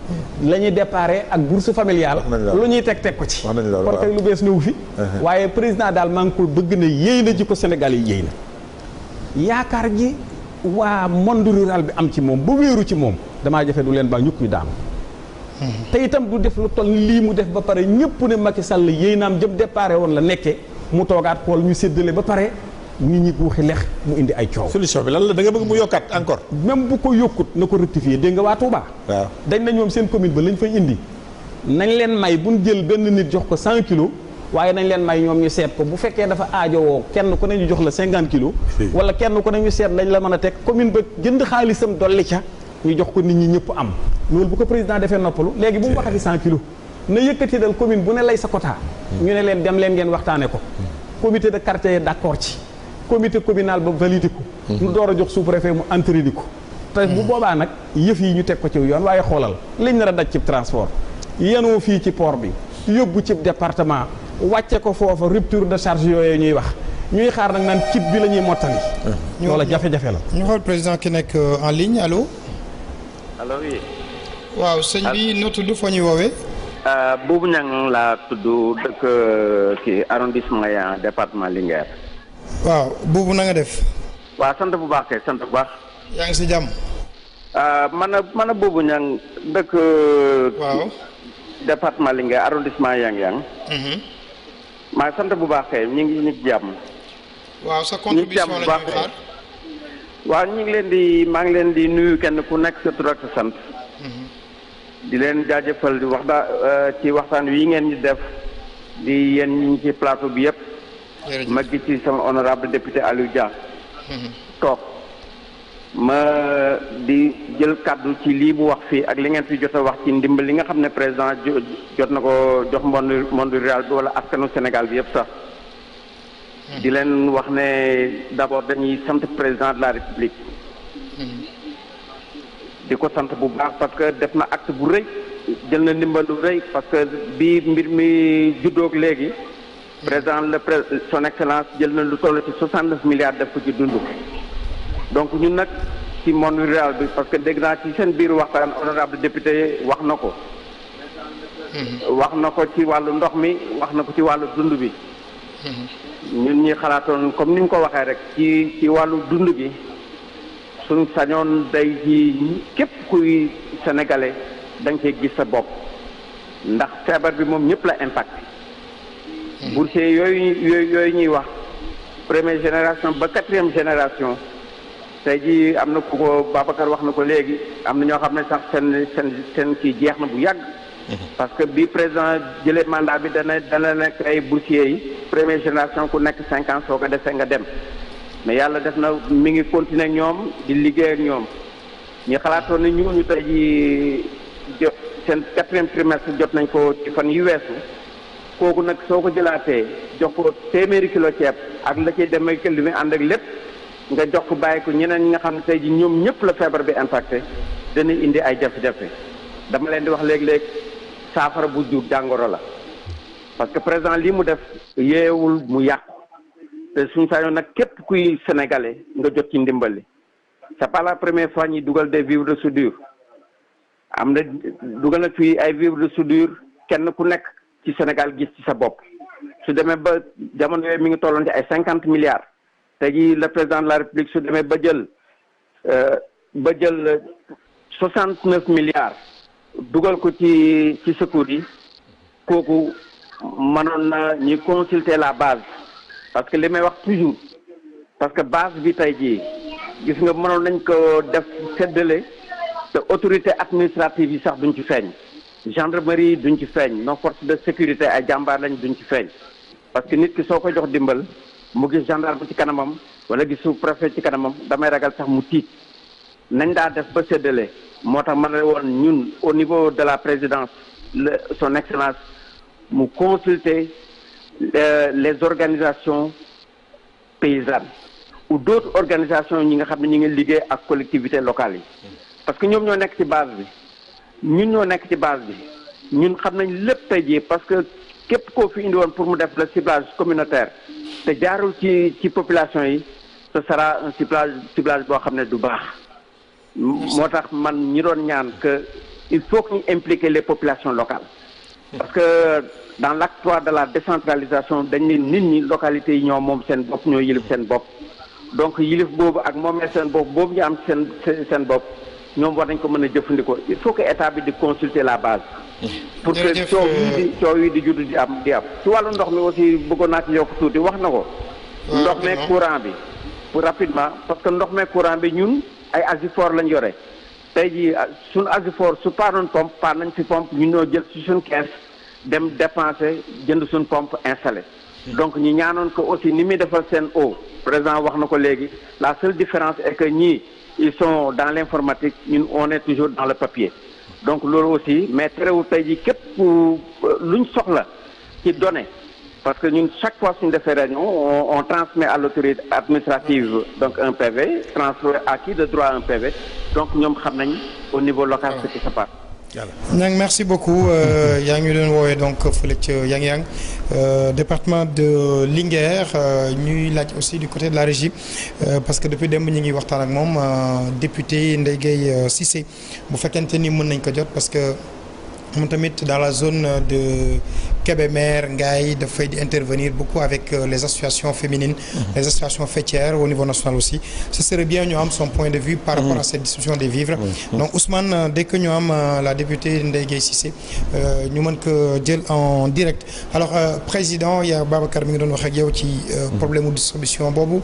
la ñuy déparé ak bourse familiale lu ñuy teg ko ci kon kay lu bees ñëw fi waaye président daal maa ngi ko bëgg na yéey na ji ko Sénégal yi yéey na yaakaar ji waa monde rural bi am ci moom ba wéeru ci moom damaa jafe du leen ba ñukk ñu daanu te itam du def lu toll lii mu def ba pare ñëpp ne Macky Sall yéey naam jëm déparé woon la nekkee mu toogaat xool ñu séddale ba pare nit ñi guuxi lex mu indi ay coow. solution bi lan la da nga bëgg mu yokkaat encore. même bu ko yokkut na ko rectifier dégg nga waa Touba. waaw dañ na ñoom seen commune ba lañ fay indi nañ leen may bu ñu jël benn nit jox ko 100 kilos waaye nañ leen may ñoom ñu seet ko bu fekkee dafa aajowoo kenn ku ne ñu jox la 50 kilos. wala kenn ku ne ñu seet lañ la mën a teg commune ba jënd xaalisam dolli ca ñu jox ko nit ñi ñëpp am loolu bu ko président defee noppalu léegi bu mu waxati 100 kilos na yëkkati dal commune bu ne lay sa quota. ñu ne leen dem leen ngeen waxtaane ko. comité de quartier d'accord ci. comité communal ba validé ko. ñu door a jox sous-préfet mu entériné ko. te bu boobaa nag yëf yi ñu teg ko ci yoon waaye xoolal liñ nar a daj ci transport. yenoo fii ci port bi yóbbu ci département wàcce ko foofa rupture de charge yooyu ñuy wax ñuy xaar nag naan kit bi la ñuy mottali. loola jafe-jafe la. ñu xool président ki nekk en ligne allo. allo oui. waaw sëñ bi noo tudd foo ñuy woowee. Boubou Niang laa tudd dëkk ci arrondissement ya département Linguère. waaw Boubou na nga def. waaw sant bu baax kay sant bu baax. yaa ngi si jàmm. man a Boubou Niang dëkk. waaw. département Linguère arrondissement Yang-Yang. maa sant bu baax kay ñu ngi jàmm. waaw sa contribution la ñuy xaar. waaw ñu ngi maa ngi leen di nuyu kenn ku nekk sa tur ak sa sant. di leen jaajëfal di ci waxtaan wi ngeen ñu def di yéen ñi ci plateau bi yëpp. ma gis ci sama honorable député Aliou Dia. toog ma di jël kàddu ci lii mu wax fii ak li ngeen fi jot a wax ci ndimbal li nga xam ne président jot na ko jox monde rural bi wala askanu Sénégal bi yëpp sax. di leen wax ne d'abord dañuy sant président de la République. di ko sant bu baax parce que def na acte bu rëy jël na ndimbal lu rëy parce que bi mbir mi juddoog léegi président son excellence jël na lu toll ci 69 milliards def ko ci dund. donc ñun nag ci monde rural bi parce que dégg naa ci seen biir waxtaan honorable député wax na ko. wax na ko ci wàllu ndox mi wax na ko ci wàllu dund bi. ñun ñi xalaatoon comme ni ñu ko waxee rek ci wàllu dund gi. suñ sañoon day ji képp kuy sénégalais da nga cee gis sa bopp ndax feebar bi moom ñëpp la impacté boursier yooyu ñuy wax première génération ba 4e génération tey jii am na ku ko Babacar wax na ko léegi am na ñoo xam ne sax seen kii jeex na bu yàgg. parce que bi président jëlee mandat bi dana nekk ay boursiers yi première génération ku nekk 5 ans soo ko defee nga dem mais yàlla def na mi ngi continuer ak ñoom di liggéey ak ñoom ñu xalaatoon ne ñu tey jii jot seen 4e trimestre jot nañ ko ci fan yu weesu kooku nag soo ko jëlaatee jox ko téeméeri kilo ceeb ak la cay demee li muy ànd ak lépp nga jox ko bàyyi ko ñeneen ñi nga xam ne tey jii ñoom ñëpp la feebar bi impacté dana indi ay jafe-jafe dama leen di wax léeg-léeg saafara bu jur jàngoro la parce que président lii mu def yeewul mu yàqu te suñu sañoon nag képp kuy sénégalais nga jot ci ndimbali c'est pas la première fois ñi dugal des vivres de soudure am na dugal na fii ay vivres de soudure kenn ku nekk ci Sénégal gis ci sa bopp su demee ba jamono yooyu mi ngi tolloon ci ay 50 milliards te ji le président de la république su demee ba jël 69 milliards dugal ko ci secours yi kooku mënoon na ñuy consulter la base parce que li may wax toujours parce que base bi tey jii gis nga mënoon nañ ko def séddale te autorité administrative yi sax duñ ci feeñ gendarmerie duñ ci feeñ nos forces de sécurité ay jàmbaar lañ duñ ci feeñ parce que nit ki soo ko jox dimbal mu gis gendarme ci kanamam wala gis sous-préfet ci kanamam damay ragal sax mu tiit nañ daa def ba séddale moo tax ma ne woon ñun au niveau de la présidence son excellence mu consulter les organisations paysannes ou d'autres organisations ñi nga xam ne ñi ngi liggéey ak collectivités locales yi parce que ñoom ñoo nekk ci base bi ñun ñoo nekk ci base bi ñun xam nañ lépp tey jii parce que képp koo fi indi woon pour mu def le ciblage communautaire te jaarul ci population yi ce sera un ciblage boo xam ne du baax moo tax man ñi doon ñaan que il faut que ñu impliquer les populations locales parce que dans l'acte 3 de la décentralisation dañ ne nit ñi localités yi ñoo moom seen bopp ñoo yilif seen bopp donc yilif boobu ak moomee seen bopp boobu ñu am seen bopp ñoom war nañ ko mën a jëfandikoo il faut que état bi di consulter la base pour que coow yi di judd di am ci wàllu ndox mi aussi bëggoon naa ci yokk tuuti wax na ko ndox meeg courant bi pour rapidement parce que ndox meeg courant bi ñun ay Asifor lañ yore tey jii suñu Asifor su paanoon pompe paan nañ fi pompe ñu ñoo jël ci suñu kees dem dépenser jënd suñu pompe installé donc ñi ñaanoon ko aussi ni muy defal seen eau président wax na ko léegi la seule différence est que ñii ils sont dans l'informatique ñun on est toujours dans le papier donc loolu aussi mais terewul tey jii képp luñ soxla ci données parce que ñun chaque fois suñu defee réunion on transmet à l'autorité administrative donc un PV transfert à qui de droit à un PV donc ñoom xam nañ au niveau local ce qui se passe. Niang merci beaucoup yaa ngi doon woowee donc fële ca Yang département de Linguère ñuy laaj aussi du côté de la régie parce que depuis démb ñu ngi waxtaan ak moom député Ndeye Gueye Cissé bu fekkente ni mën nañ ko jot parce que moom tamit dans la zone de Kébémer Ngaye dafay di intervenir beaucoup avec les associations féminines les associations faîtières au niveau national aussi ce serait bien ñu am son point de vue par rapport à cette distribution des vivres donc Ousmane dès que ñu am la députée Ndeye Gueye Cissé ñu mën ko jël en direct alors président yaa Babacar mi ngi doon wax ak yow ci problème mu distribution boobu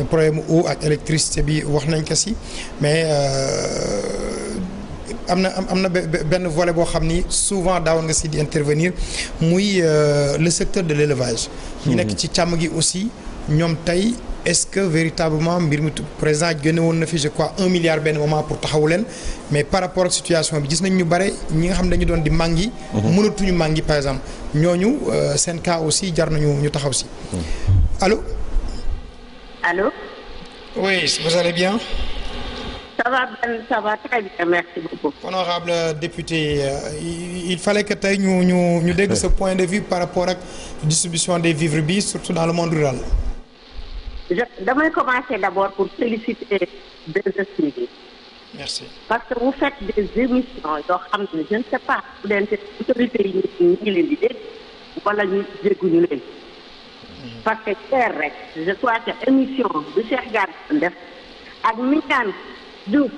problème mu eau ak électricité bi wax nañ ko si mais am na benn volet boo xam ni souvent daawoon nga si di intervenir muy le secteur de l'élevage ñu nekk ci càmm gi aussi ñoom tey est-ce que véritablement mbir mi président génne woon na fi je crois 1 milliard benn moment pour taxawu leen mais par rapport ak situation bi gis nañ ñu bare ñi nga xam dañu doon di mangi mënatuñu mangi par exemple ñooñu seen cas aussi jar nañu ñu taxaw si allô oui vous allez bien. Ça va très bien, merci beaucoup. Honorable député, il fallait que tey ñu dégg ce point de vue par rapport ak distribution des vivres bi surtout dans le monde rural. damay commencer d'abord pour féliciter des STV. Merci. Parce que vous faites des émissions yoo xam ne je ne sais pas bu dee autorités yi ñu ngi leen di dégg wala ñu dégguñu leen. parce que hier rek je crois que émission bi Cheikh Gade def ak Mignane Diouf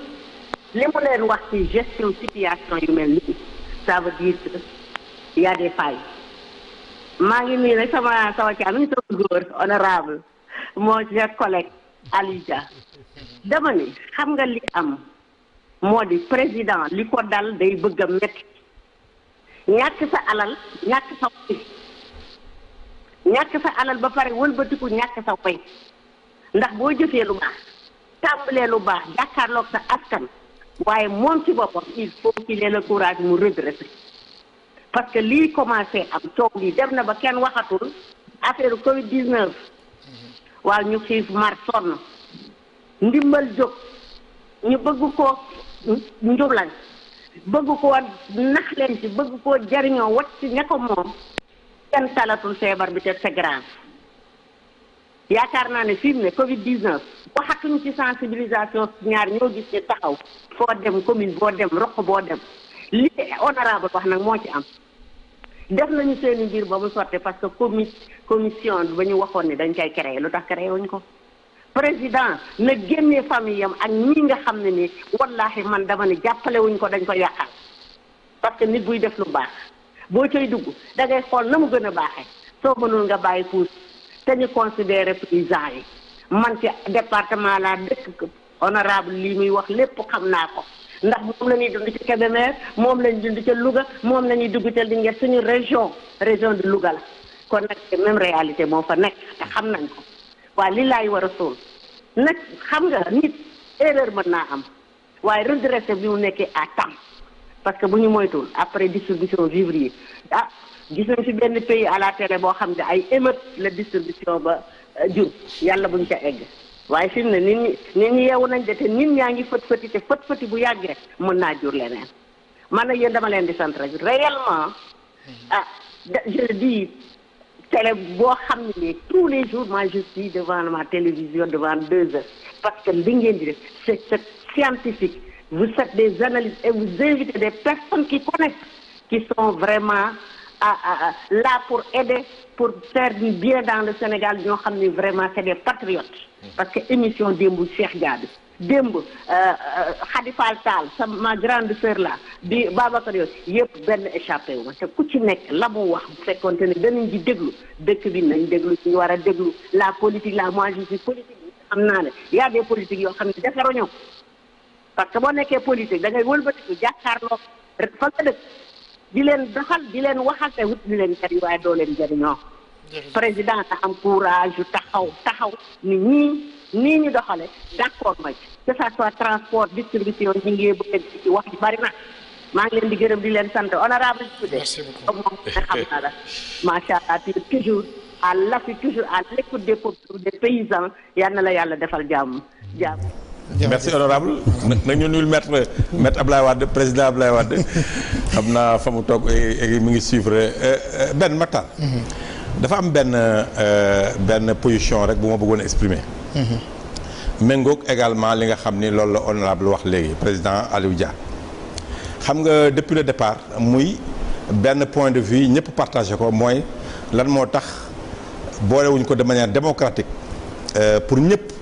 li mu leen wax ci gestion situation yu mel nii ça veut dire que y a des failles maa ngi nii rek sama càmmiñ sama góor honorable mon cher collègue Aliou Dia dama ni xam nga li am moo di président li ko dal day bëgg a métti ñàkk sa alal ñàkk sa way ñàkk sa alal ba pare wëlbatiku ñàkk sa way ndax boo jëfee lu baax tàmbalee lu baax jàkkaarloog sa askan waaye moom ci boppam il faut qu'il ait le courage mu redresser parce que lii commencé am coow lii dem na ba kenn waxatul affaire Covid 19 waaw ñu xiif mar sonn ndimbal jóg ñu bëgg koo njublañ bëgg koo nax leen ci bëgg koo jariñoo wat ci ña ko moom kenn talatul feebar bi te c'est grave yaakaar naa ne fi mu ne Covid 19 waxatuñ ci sensibilisation ñaar ñoo gis ne taxaw foo dem commune boo dem roq boo dem li honorable wax nag moo ci am def nañu seeni mbir ba mu sotte parce que commission ba ñu waxoon ne dañ koy créer lu tax créer wuñ ko président na génne famille am ak ñi nga xam ne ni wallahi man dama ne jàppale wuñ ko dañ ko yàqal parce que nit buy def lu baax boo cay dugg da ngay xool na mu gën a baaxee soo mënul nga bàyyi puus te ñu considéré paysans yi man ci département la dëkk honorable lii muy wax lépp xam naa ko ndax moom la ñuy dund ci Kébémer moom la ñuy dund ca Louga moom la ñuy dugg ca Linguère suñu région de Louga la kon nag même réalité moo fa nekk te xam nañ ko waaye li laay war a sóol nag xam nga nit erreur mën naa am waaye redressé bi mu nekkee à temps parce que bu ñu moytuwul après distribution vivre yi gis nañ fi benn pays à la télé boo xam ne ay émeute la distribution ba jur yàlla buñ ca egg waaye fi mu ne nit ñi yeewu nañ de te nit ñaa ngi fët-fëti te fët-fëti bu yàggee mën naa jur leneen man nag yéen dama leen di sant rek réellement je dis télé boo xam ne nii tous les jours moi je suis devant ma télévision devant 2 heures parce que li ngeen di def c'est scientifique vous faites des analyses et vous invitez des personnes qui connaissent qui sont vraiment là pour aider pour faire du bien dans le Sénégal ñoo xam ne vraiment c'est des patriotes parce que émission démb Cheikh Diaby démb Khady Fall Tall ma grande sœur là di Babacar yëpp benn échappé wu ma te ku ci nekk la mu wax bu fekkoonte ne danañ ci déglu dëkk bi nañ déglu ci ñu war a déglu la politique la moi je suis politique xam naa ne y a des politiques yoo xam ne defaruñu parce que boo nekkee politique da ngay wëlbatiku jàkkaarloo fa nga dëkk di leen doxal di leen waxal te wut di leen jariñ waaye doo leen jariñoo président na am courage yu taxaw ni nii ñu doxale d'accord ma ci que ça soit transport distribution ñi ngi bëgg ci wax ji bari na maa ngi leen di gërëm di leen sant honorable député comme moom nga xam na la macha allah toujours à l'affût toujours à l'écoute des peuples des paysans yal na la yàlla defal jàmm. merci honorable nag ñu nuyul maître Ablaye Wade président Ablaye Wade xam naa fa mu toog mi ngi suivre benn Makhtar dafa am benn position rek bu ma bëggoon exprimer méngoog également li nga xam ni loolu la honorable wax léegi président Aliou Dia xam nga depuis le départ muy benn point de vue ñëpp partagé ko mooy lan moo tax boolewuñ ko de manière démocratique pour ñëpp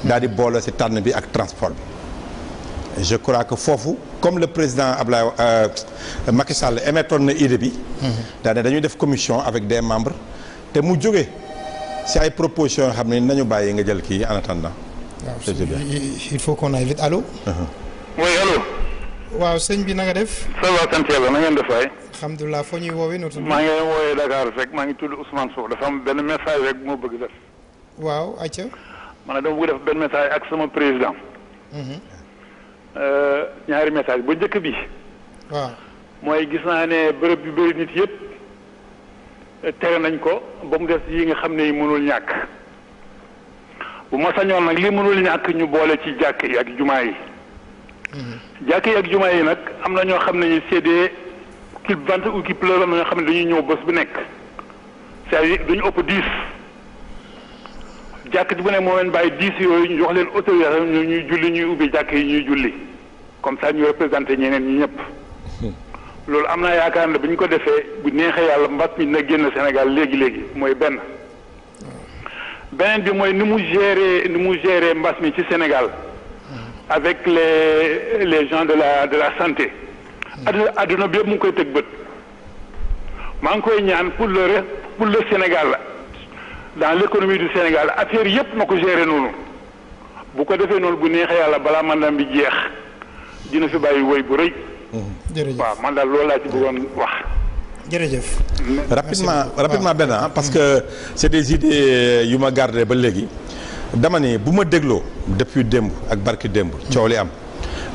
daal di boole ci tànn bi ak transport bi je crois que foofu comme le président Ablaye Macky Sall émettoon na idée bi daal ne dañuy def commission avec des membres te mu jóge ci ay propositions yoo xam ne nañu bàyyi nga jël kii en attendant il faut qu'on aille vite allo oui allo waaw sëñ bi na nga def ça va sant yàlla na ngeen def waay alhamdulilah foo ñuy woowee noo tudd maa ngi wooyee Dakar rek maa ngi tudd Ousmane Sow dafa am benn message rek bu ma bëgg def waaw acca man dama bëgg def benn message ak sama président ñaari message bu njëkk bi waaw mooy gis naa ne bërëb yu bëri nit yëpp tere nañ ko ba mu des yi nga xam ne yi mënul ñàkk bu ma sañoon nag li mënul ñàkk ñu boole ci jàkk yi ak jumaa yi jàkk yi ak jumaa yi nag am na ñoo xam ne ñu c'est qui vente ou qui pleure am na ñoo xam ne dañuy ñëw bés bu nekk c'est-à-dire dañu ëpp 10 jàkk ji bu ne moo leen bàyyi 10 yooyu ñu jox leen autorisation ñuy julli ñuy ubbi jàkk yi ñuy julli comme ça ñu représenté ñeneen ñi ñëpp loolu am naa yaakaar ne bu ñu ko defee bu neexee yàlla mbas mi dina génn Sénégal léegi mooy benn bi mooy ni mu gérer mbas mi ci Sénégal avec les gens de la santé adduna bi yëpp mu ngi koy teg bët maa ngi koy ñaan pour le Sénégal dans l'économie du Sénégal affaire yëpp na ko gérer noonu bu ko defee noonu bu neexee yàlla balaa mandaam bi jeex dina fi bàyyi woy bu rëy. jërëjëf waaw man daal loolu laa ci bëggoon wax. jërëjëf. rapidement benn parce que c'est des idées yu ma gardé ba léegi dama ni bu ma dégloo depuis démb ak barki démb coow li am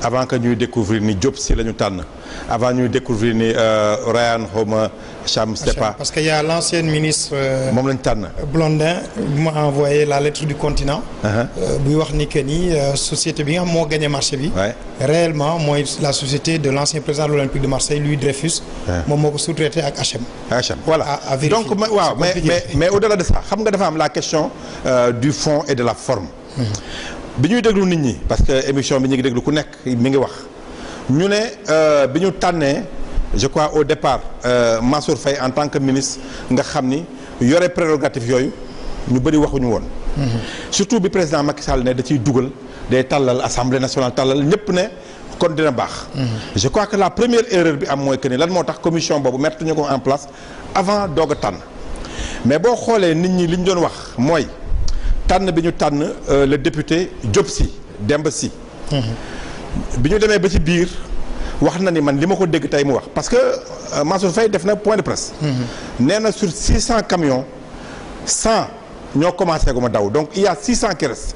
avant que ñuy découvrir ni Diop Sy la ñu tànn avant ñuy découvrir ni Ryan xawma Cham Stepa parce que y a l'ancienne ministre moom lañ tànn Blondin bu ma envoyé la lettre du continent buy wax ni que ni société bi nga xam moo gagné marché bi réellement mooy la société de l'ancien président de l'Olympique de Marseille Louis Dreyfus moom moo ko sous-traité ak HM voilà donc waaw mais au-delà de ça xam nga dafa am la question du fond et de la forme bi ñuy déglu nit ñi parce que émission bi ñu ngi déglu ku nekk mi ngi wax ñu ne bi ñu tànnee je crois au départ Mansour Faye en tant que ministre nga xam ni yore prérogative yooyu ñu bëri waxuñu woon. surtout bi président Macky Sall ne da ciy dugal day tàllal assemblée nationale tàllal ñëpp ne kon dina baax. je crois que la première erreur bi am mooy que ni lan moo tax commission boobu mettre ñu ko en place avant doog a tànn mais boo xoolee nit ñi li ñu doon wax mooy. tànn bi ñu tànn le député Diop Sy Demba Sy bi ñu demee ba ci biir wax na ni man li ma ko dégg tey mu wax parce que Mansour Faye def na point de presse nee na sur 600 camions 100 ñoo commencé gu ma daw donc il y a 600 qui restent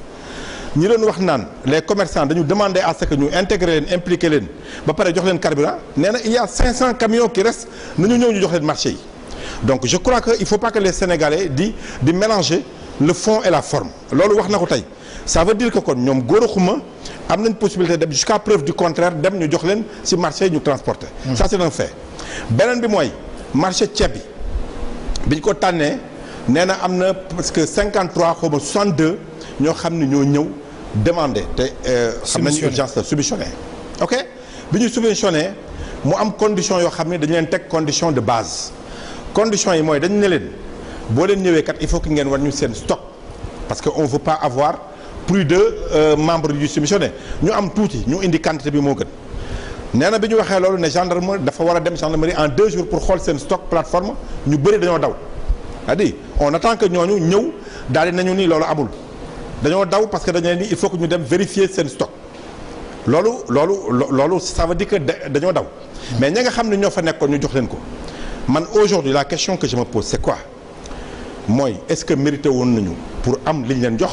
ñi doon wax naan les commerçants dañu demander à ce que ñu intégrer leen impliquer leen ba pare jox leen carburant nee na il y a 500 camions qui restent nañu ñëw ñu jox leen marché yi donc je crois que il faut pas que les Sénégalais di mélanger le fond et la forme loolu wax na ko tey ça veut dire que kon ñoom góoraxuma am nañ possibilité dem jusqu'à preuve du contraire dem ñu jox leen ci marché yi ñu transporter ça c'est un fait beneen bi mooy marché ceeb bi ñu ko tànnee nee na am na parce que 53 xaw ma 62 ñoo xam ne ñoo ñëw demander te xam nañu urgence la subventionné ok bi ñu subventionné mu am condition yoo xam ne dañu leen teg condition de base condition yi mooy dañu ne leen boo leen ñëwee kat il faut que ngeen war ñu seen stock parce que on veut pas avoir plus de membres yu subventionné ñu am tuuti ñu indi quantité bi moo gën nee na bi ñu waxee loolu ne gendarmerie dafa war a dem gendarmerie en 2 jours pour xool seen stock plateforme ñu bëri dañoo daw c'est-à-dire on attend que ñooñu ñëw daal di nañu ni loolu amul dañoo daw parce que dañu leen ni il faut que ñu dem vérifier seen stock loolu ça veut dire que dañoo daw mais ñi nga xam ne ñoo fa nekkoon ñu jox leen ko man aujourd'hui la question que je me pose c'est quoi mooy est-ce que mérité woon nañu pour am li ñu leen jox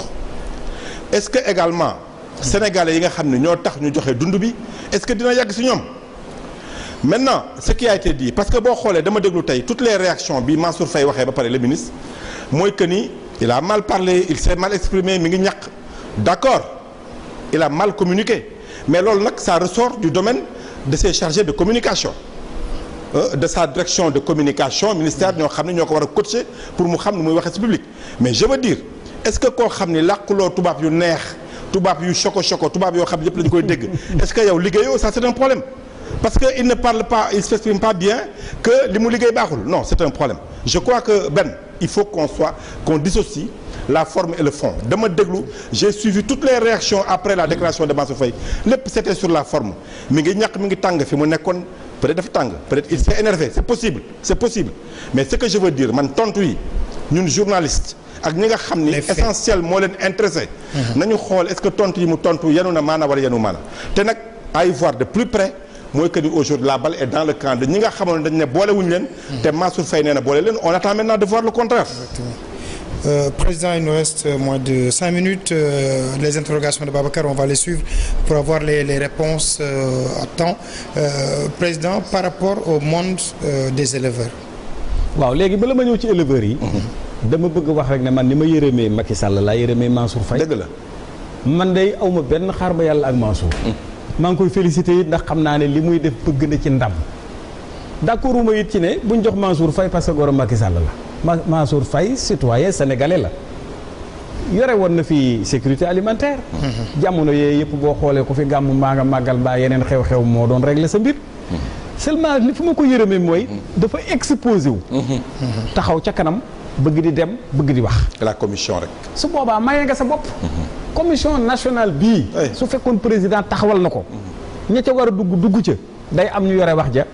est-ce que également sénégalais yi nga xam ne ñoo tax ñu joxe dund bi est-ce que dina yàgg ci ñoom maintenant ce qui a été dit parce que boo xoolee dama déglu tey toutes les réactions bi Mansour Faye waxee ba pare le ministre mooy que ni il a mal parlé il s'est mal exprimé mi ngi ñàkk d'accord il a mal communiqué mais loolu nag ça ressort du domaine de ses chargés de communication de sa direction de communication ministère ñoo xam ne ñoo ko war a coacher pour mu xam ne muy waxee ci public mais je veux dire est-ce que koo xam ne làkkuloo tubaab yu neex tubaab yu choco tubaab yoo xam ne yëpp lañu koy dégg est-ce que yow liggéeyoo ça c'est un problème parce que il ne parle pas il s'exprime pas bien que li mu liggéey baaxul non c'est un problème je crois que il faut qu'on dissocie la forme et le fond dama déglu j'ai suivi toutes les réactions après la déclaration de Mansour Faye lépp c'était sur la forme mi ngi ñàkk mi ngi tàng fi mu nekkoon peut-être dafa tàng peut-être il s'est énervé c'est possible mais ce que je veux dire man tontu yi ñun journaliste ak ñi nga xam ni essentiel moo leen intéressé nañu xool est-ce que tontu yi mu tontu yenu na maana wala yenu maana te nag à y voir de plus près mooy que ni aujourd'hui la balle est dans le camp de ñi nga xamoon dañ ne boole wuñu leen te Mansour Faye nee na boole leen on attend maintenant de voir le contraire. Président, il nous reste moins de 5 minutes. Les interrogations de Babacar, on va les suivre pour avoir les réponses à temps. Président, par rapport au monde des éleveurs. waaw léegi bala ma ñëw ci éleveurs yi. dama bëgg wax rek ne man ni ma yërëmee Macky Sall laa yërëmee Mansour Faye. dëgg la man day awma benn xaar ba yàlla ak Mansour. maa ngi koy félicité it ndax xam naa ne li muy def bëgg na ci ndam. d'accord uma it ci ne buñ jox Mansour Faye parce que goro Macky Sall la. Mansour Faye citoyen sénégalais la yore woon na fi sécurité alimentaire jamono yee yëpp boo xoolee ko fi gàmm maa nga màggal mbaa yeneen xew-xew moo doon régler sa mbir seulement li fi ma ko yërëmee mooy dafa exposé wu taxaw ca kanam bëgg di dem bëgg di wax la commission rek su boobaa mayee nga sa bopp commission nationale bii su fekkoon président taxawal na ko ña ca war a dugg ca day am ñu yore wax ja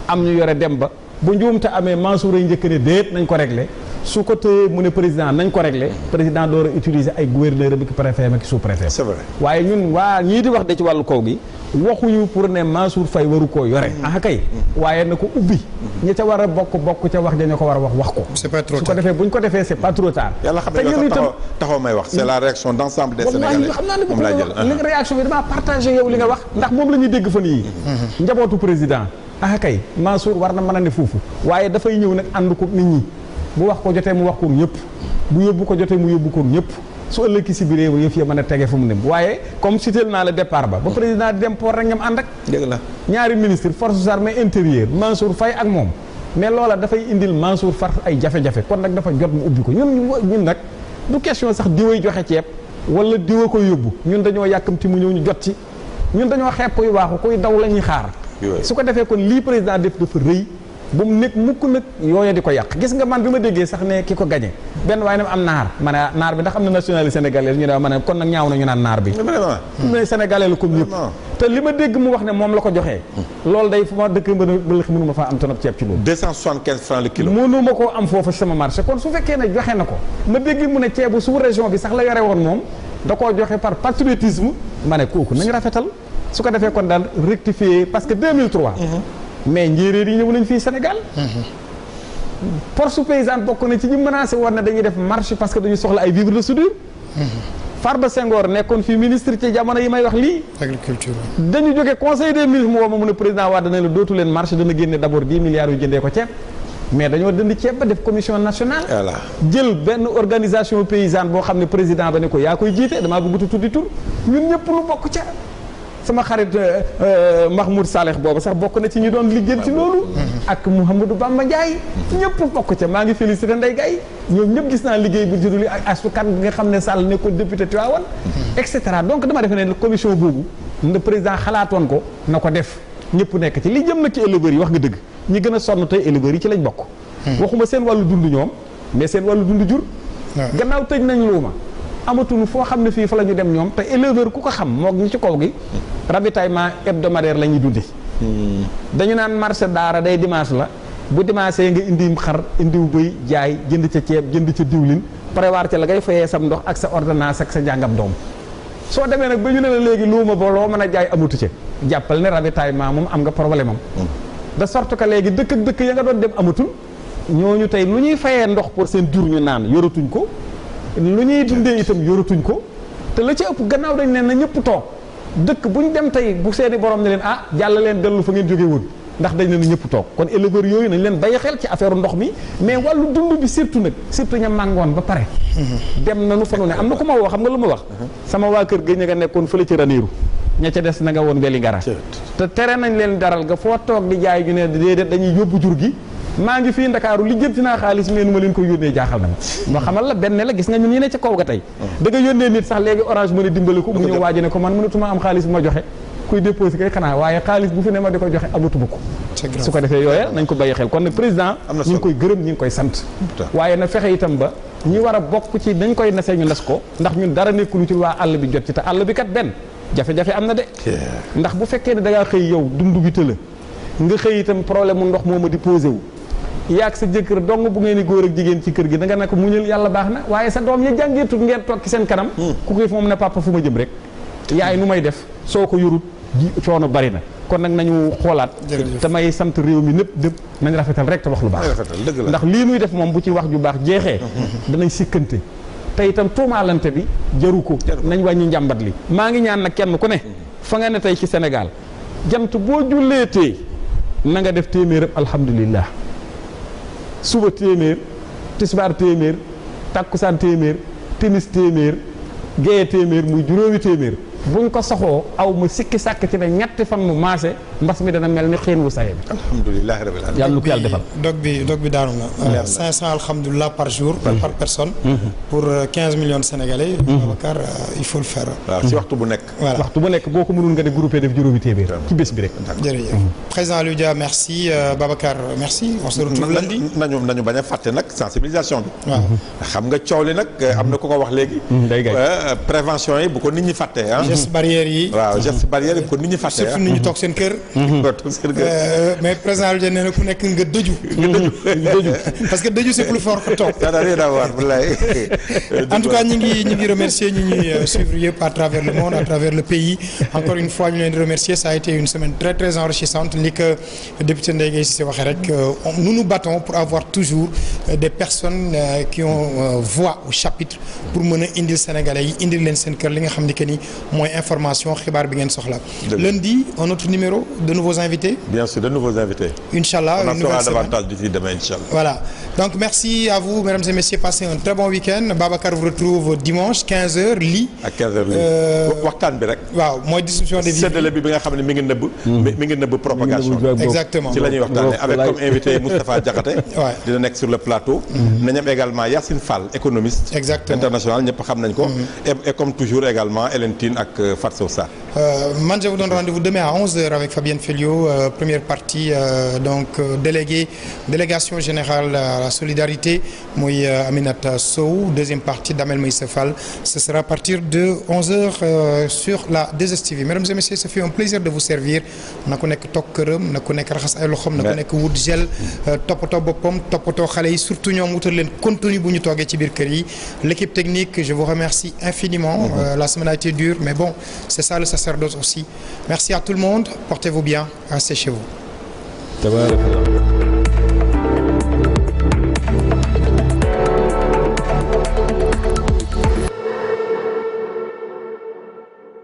am ñu yore dem ba bu njuumte amee Mansour ay njëkk ne déet nañ ko réglé su ko téye mu ne président nañ ko régler président door a utiliser ay gouverneur bi ki préfet ma ki sous préfet. c'est vrai waaye ñun waa ñii di wax de ci wàllu kaw gi waxuñu pour ne Mansour Faye waru koo yore. ah kay waaye na ko ubbi. ñi ca war a bokk ca wax ja ñu ko war a wax ko. c'est pas trop tard su ko defee bu ñu ko defee c'est pas trop tard. yàlla xam ne yow taxaw may wax c'est la réaction d'ensemble des Sénégalais. xam naa ne moom laa jël li nga réaction bi damaa partagé yow li nga wax ndax moom la ñuy dégg fan yii. njabootu président. ah kay Mansour war na mën a ne foofu waaye dafay ñëw nag ànd ko nit ñi bu wax ko jotee mu wax ko ñëpp bu yóbbu ko jotee mu yóbbu ko ñëpp su ëllëg si biir yëf ya mën a tege fu mu ne waaye comme cité naa la départ ba président di dem port rek ngam ànd ak. dëgg la ñaari ministre forces armées intérieures Mansour Faye ak moom mais loola dafay indil Mansour far ay jafe-jafe kon nag dafa jot mu ubbi ko ñun nag du question sax diway joxe ceeb wala diwa koy yóbbu ñun dañoo yàkkamti mu ñëw ñu jot ci ñun dañoo xeeb koy waaxu koy daw la ñuy xaar. su ko defee kon lii président def dafa rëy bu mu nekk mukk nag yooya di ko yàq gis nga man bi ma déggee sax ne ki ko gañe benn waaye ne am naar ma ne naar bi ndax am na nationalité sénégalaise ñu ne ma ne kon nag ñaaw na ñu naan naar bi mais sénégalais la comme ñëpp te li ma dégg mu wax ne moom la ko joxee loolu day fu ma dëkk mënu ma faa am tonop ceeb ci loolu 275 francs le kilo mënu ma koo am foofu sama marché kon su fekkee ne joxe na ko ma dégg mu ne ceebu sous région bi sax la yore woon moom da koo joxe par patriotisme ma ne kooku nañ rafetal su ko defee kon daal rectifier parce que 2003 mais njéeréer yi ñëw nañ fii Sénégal force paysanne bokk na ci ñu menacé woon na dañuy def marche parce que dañu soxla ay vivres de soudure Farba Senghor nekkoon fii ministre ci jamono yi may wax lii agriculture dañu jóge conseil des ministres mu woo ma mu ne président Wade dana la dootu leen marche dana génne d'abord 10 milliards yu jëndee ko ceeb mais dañoo dënd ceeb ba def commission nationale voilà jël benn organisation paysanne boo xam ne président ba ne ko yaa koy jiite damaa bëgg tuddi tur ñun ñëpp lu bokk ca sama xarit Mahmoud Saleh boobu sax bokk na ci ñu doon liggéey ci loolu ak Mouhamadou Bamba Ndiaye ñëpp bokk ca maa ngi félicité Ndeye Gaye ñoom ñëpp gis naa liggéey bu juduli ak asukan bi nga xam ne Sall nekkoon député Tivaouane et cetera donc dama defe ne commission boobu le président xalaatoon ko na ko def ñëpp nekk ci li jëm na ci éleveurs yi wax nga dëgg ñi gën a sonn tey éleveurs yi ci lañ bokk waxuma seen wàllu dund ñoom mais seen wàllu dund jur gannaaw tëj nañ luuma amatuñu foo xam ne fii fa la ñu dem ñoom te éleveur ku ko xam moog ñu ci kaw gi ravitaillement hebdomadaire la ñuy dundi dañu naan marché daara day dimanche la bu dimanche nga indi xar indiw bëy jaay jënd ca ceeb jënd ca diwlin prévoir ca la ngay fayee sam ndox ak sa ordonnance ak sa njàngam doom soo demee nag ba ñu ne la léegi luuma ba loo mën a jaay amatu ca jàppal ne ravitaillement moom am nga problème am de sorte que léegi dëkk ak dëkk ya nga doon dem amatul ñooñu tey lu ñuy fayee ndox pour seen jur ñu naan yoratuñ ko lu ñuy dundee itam yoratuñ ko te la ci ëpp gannaaw dañ ne na ñëpp toog dëkk bu ñu dem tey bu seeni borom ne leen ah jàll leen dellu fa ngeen jóge woon ndax dañ ne na ñëpp toog kon éleveurs yooyu nañ leen bàyyi xel ci affaire ndox mi mais wàllu dund bi surtout nag surtout ña màngoon ba pare dem nanu fa nu ne am na ku ma woo xam nga lu ma wax sama waa kër ga ña nga nekkoon fële ci Ranérou ña ca des na nga woon Vélingara te tere nañ leen daral ga foo toog di jaay ñu ne déedéet dañuy yóbbu jur gi maa ngi fii Ndakaaru li jënti naa xaalis mais nu ma leen koy yónnee jaaxal na ma xamal la benn la gis nga ñun ñi ne ca kaw ga tey da nga yónnee nit sax léegi Orange mën a dimbali ko mu ñëw waaji ne ko man mënatuma am xaalis bu ma joxe kuy déposé kay xanaa waaye xaalis bu fi ne ma di ko joxe amatuma ko su ko defee yooya nañ ko bàyyi xel kon nag président ñu ngi koy gërëm ñu ngi koy sant waaye na fexe itam ba ñi war a bokk ci nañ koy nasee ñu nas ko ndax ñun dara nekkulu ci waa àll bi jot ci te àll bi kat benn jafe-jafe am na de ndax bu fekkee ne da ngaa xëy yow dundu gi tëla nga xëy itam problème mu ndox mooma di posé wu yaag sa jëkkër dong bu ngeen di góor ak jigéen ci kër gi da nga ne ko muñal yàlla baax na waaye sa doom ya jàngeetut ngeen toog ci seen kanam ku koy moom ne papa fu ma jëm rek yaay nu may def soo ko yorut ji coono bari na kon nag nañu xoolaat te may sant réew mi nëpp dëpp nañ rafetal rek te wax lu baax ndax lii nuy def moom bu ci wax ju baax jeexee danañ sikkante te itam tuumaalante bi jaru ko nañ wàññi njàmbat li maa ngi ñaan nag kenn ku ne fa nga ne tey ci Sénégal jant boo julleetee na nga def téeméer alhamdulillah suba téeméer tisbaar téeméer takkusaan téeméer timis téeméer géeye téeméer muy juróomi téeméer buñ ko saxoo aw ma sikki sàkk ci ne ñetti fan mu maase mbas mi dana mel ni xiin wu saye bi alhamdulilah rabbil alamin yàlla nu ko yàlla defal dog bi daanu na 500 alhamdulilah par jour par personne pour 15 millions de Sénégalais Babacar il faut le faire waaw si waxtu bu nekk voilà waxtu bu nekk boo ko mënul nga ne groupé def juróomi téeméer ci bés bi rek jërëjëf président Aliou Dia merci Babacar merci on se retrouve lundi nañu bañ a fàtte nag sensibilisation bi waaw xam nga coow li nag am na ku ko wax léegi prévention yi bu ko nit ñi fàtte geste barrière yi waaw geste barrière yi bu ko nit ñi fàtte surtout nit ñi toog seen kër mais président Aliou Dieng nee na ku nekk nga dëju. parce que dëju c'est plus fort que toog. En tout cas ñi ngi remercier ñi ñuy suivre yëpp à travers le monde à travers le pays encore une fois ñu leen di remercier ça a été une semaine très très enrichissante li que député Ndeye Guèye Cissé waxee rek nous nous battons pour avoir toujours des personnes qui ont voix au chapitre pour mën a indil Sénégalais yi indil leen seen kër li nga xam ni que ni mooy information xibaar bi ngeen soxla. lundi un autre numéro de nouveaux invités. Bien sûr de nouveaux invités. Inch'Allah on en saura davantage d'ici demain Inch'Allah. Voilà donc merci à vous mesdames et messieurs passez un très bon week-end Babacar vous retrouve dimanche 15h lii. ak 15h lii waxtaan bi rek. waaw mooy distribution des vies. séddale bi nga xam ne mi ngi nëbb propagation. exactement ci la ñuy waxtaanee avec comme invité Moustapha Diakhaté. dina nekk sur le plateau. nañu am également Yacine Fall économiste. exactement international ñëpp xam nañ ko. et comme toujours également Hélène Tine ak Fatou Sow Sarr. man je vous donne rendez-vous demain à 11h avec Fabienne Felio première partie donc délégation générale à la solidarité muy Aminata Sow deuxième partie Damel Moïse Fall ce sera à partir de 11h sur la 2STV mesdames et messieurs ça fait un plaisir de vous servir na ku nekk toog këram na ku nekk raxas ay loxoom na ku nekk wut gel toppatoo boppam toppatoo xale yi surtout ñoom wutal leen contenu bu ñu toogee ci biir kër yi l'équipe technique je vous remercie infiniment la semaine a été dure mais bon c'est ça le sacerdoce aussi merci à tout le monde portez-vous bien restez chez vous.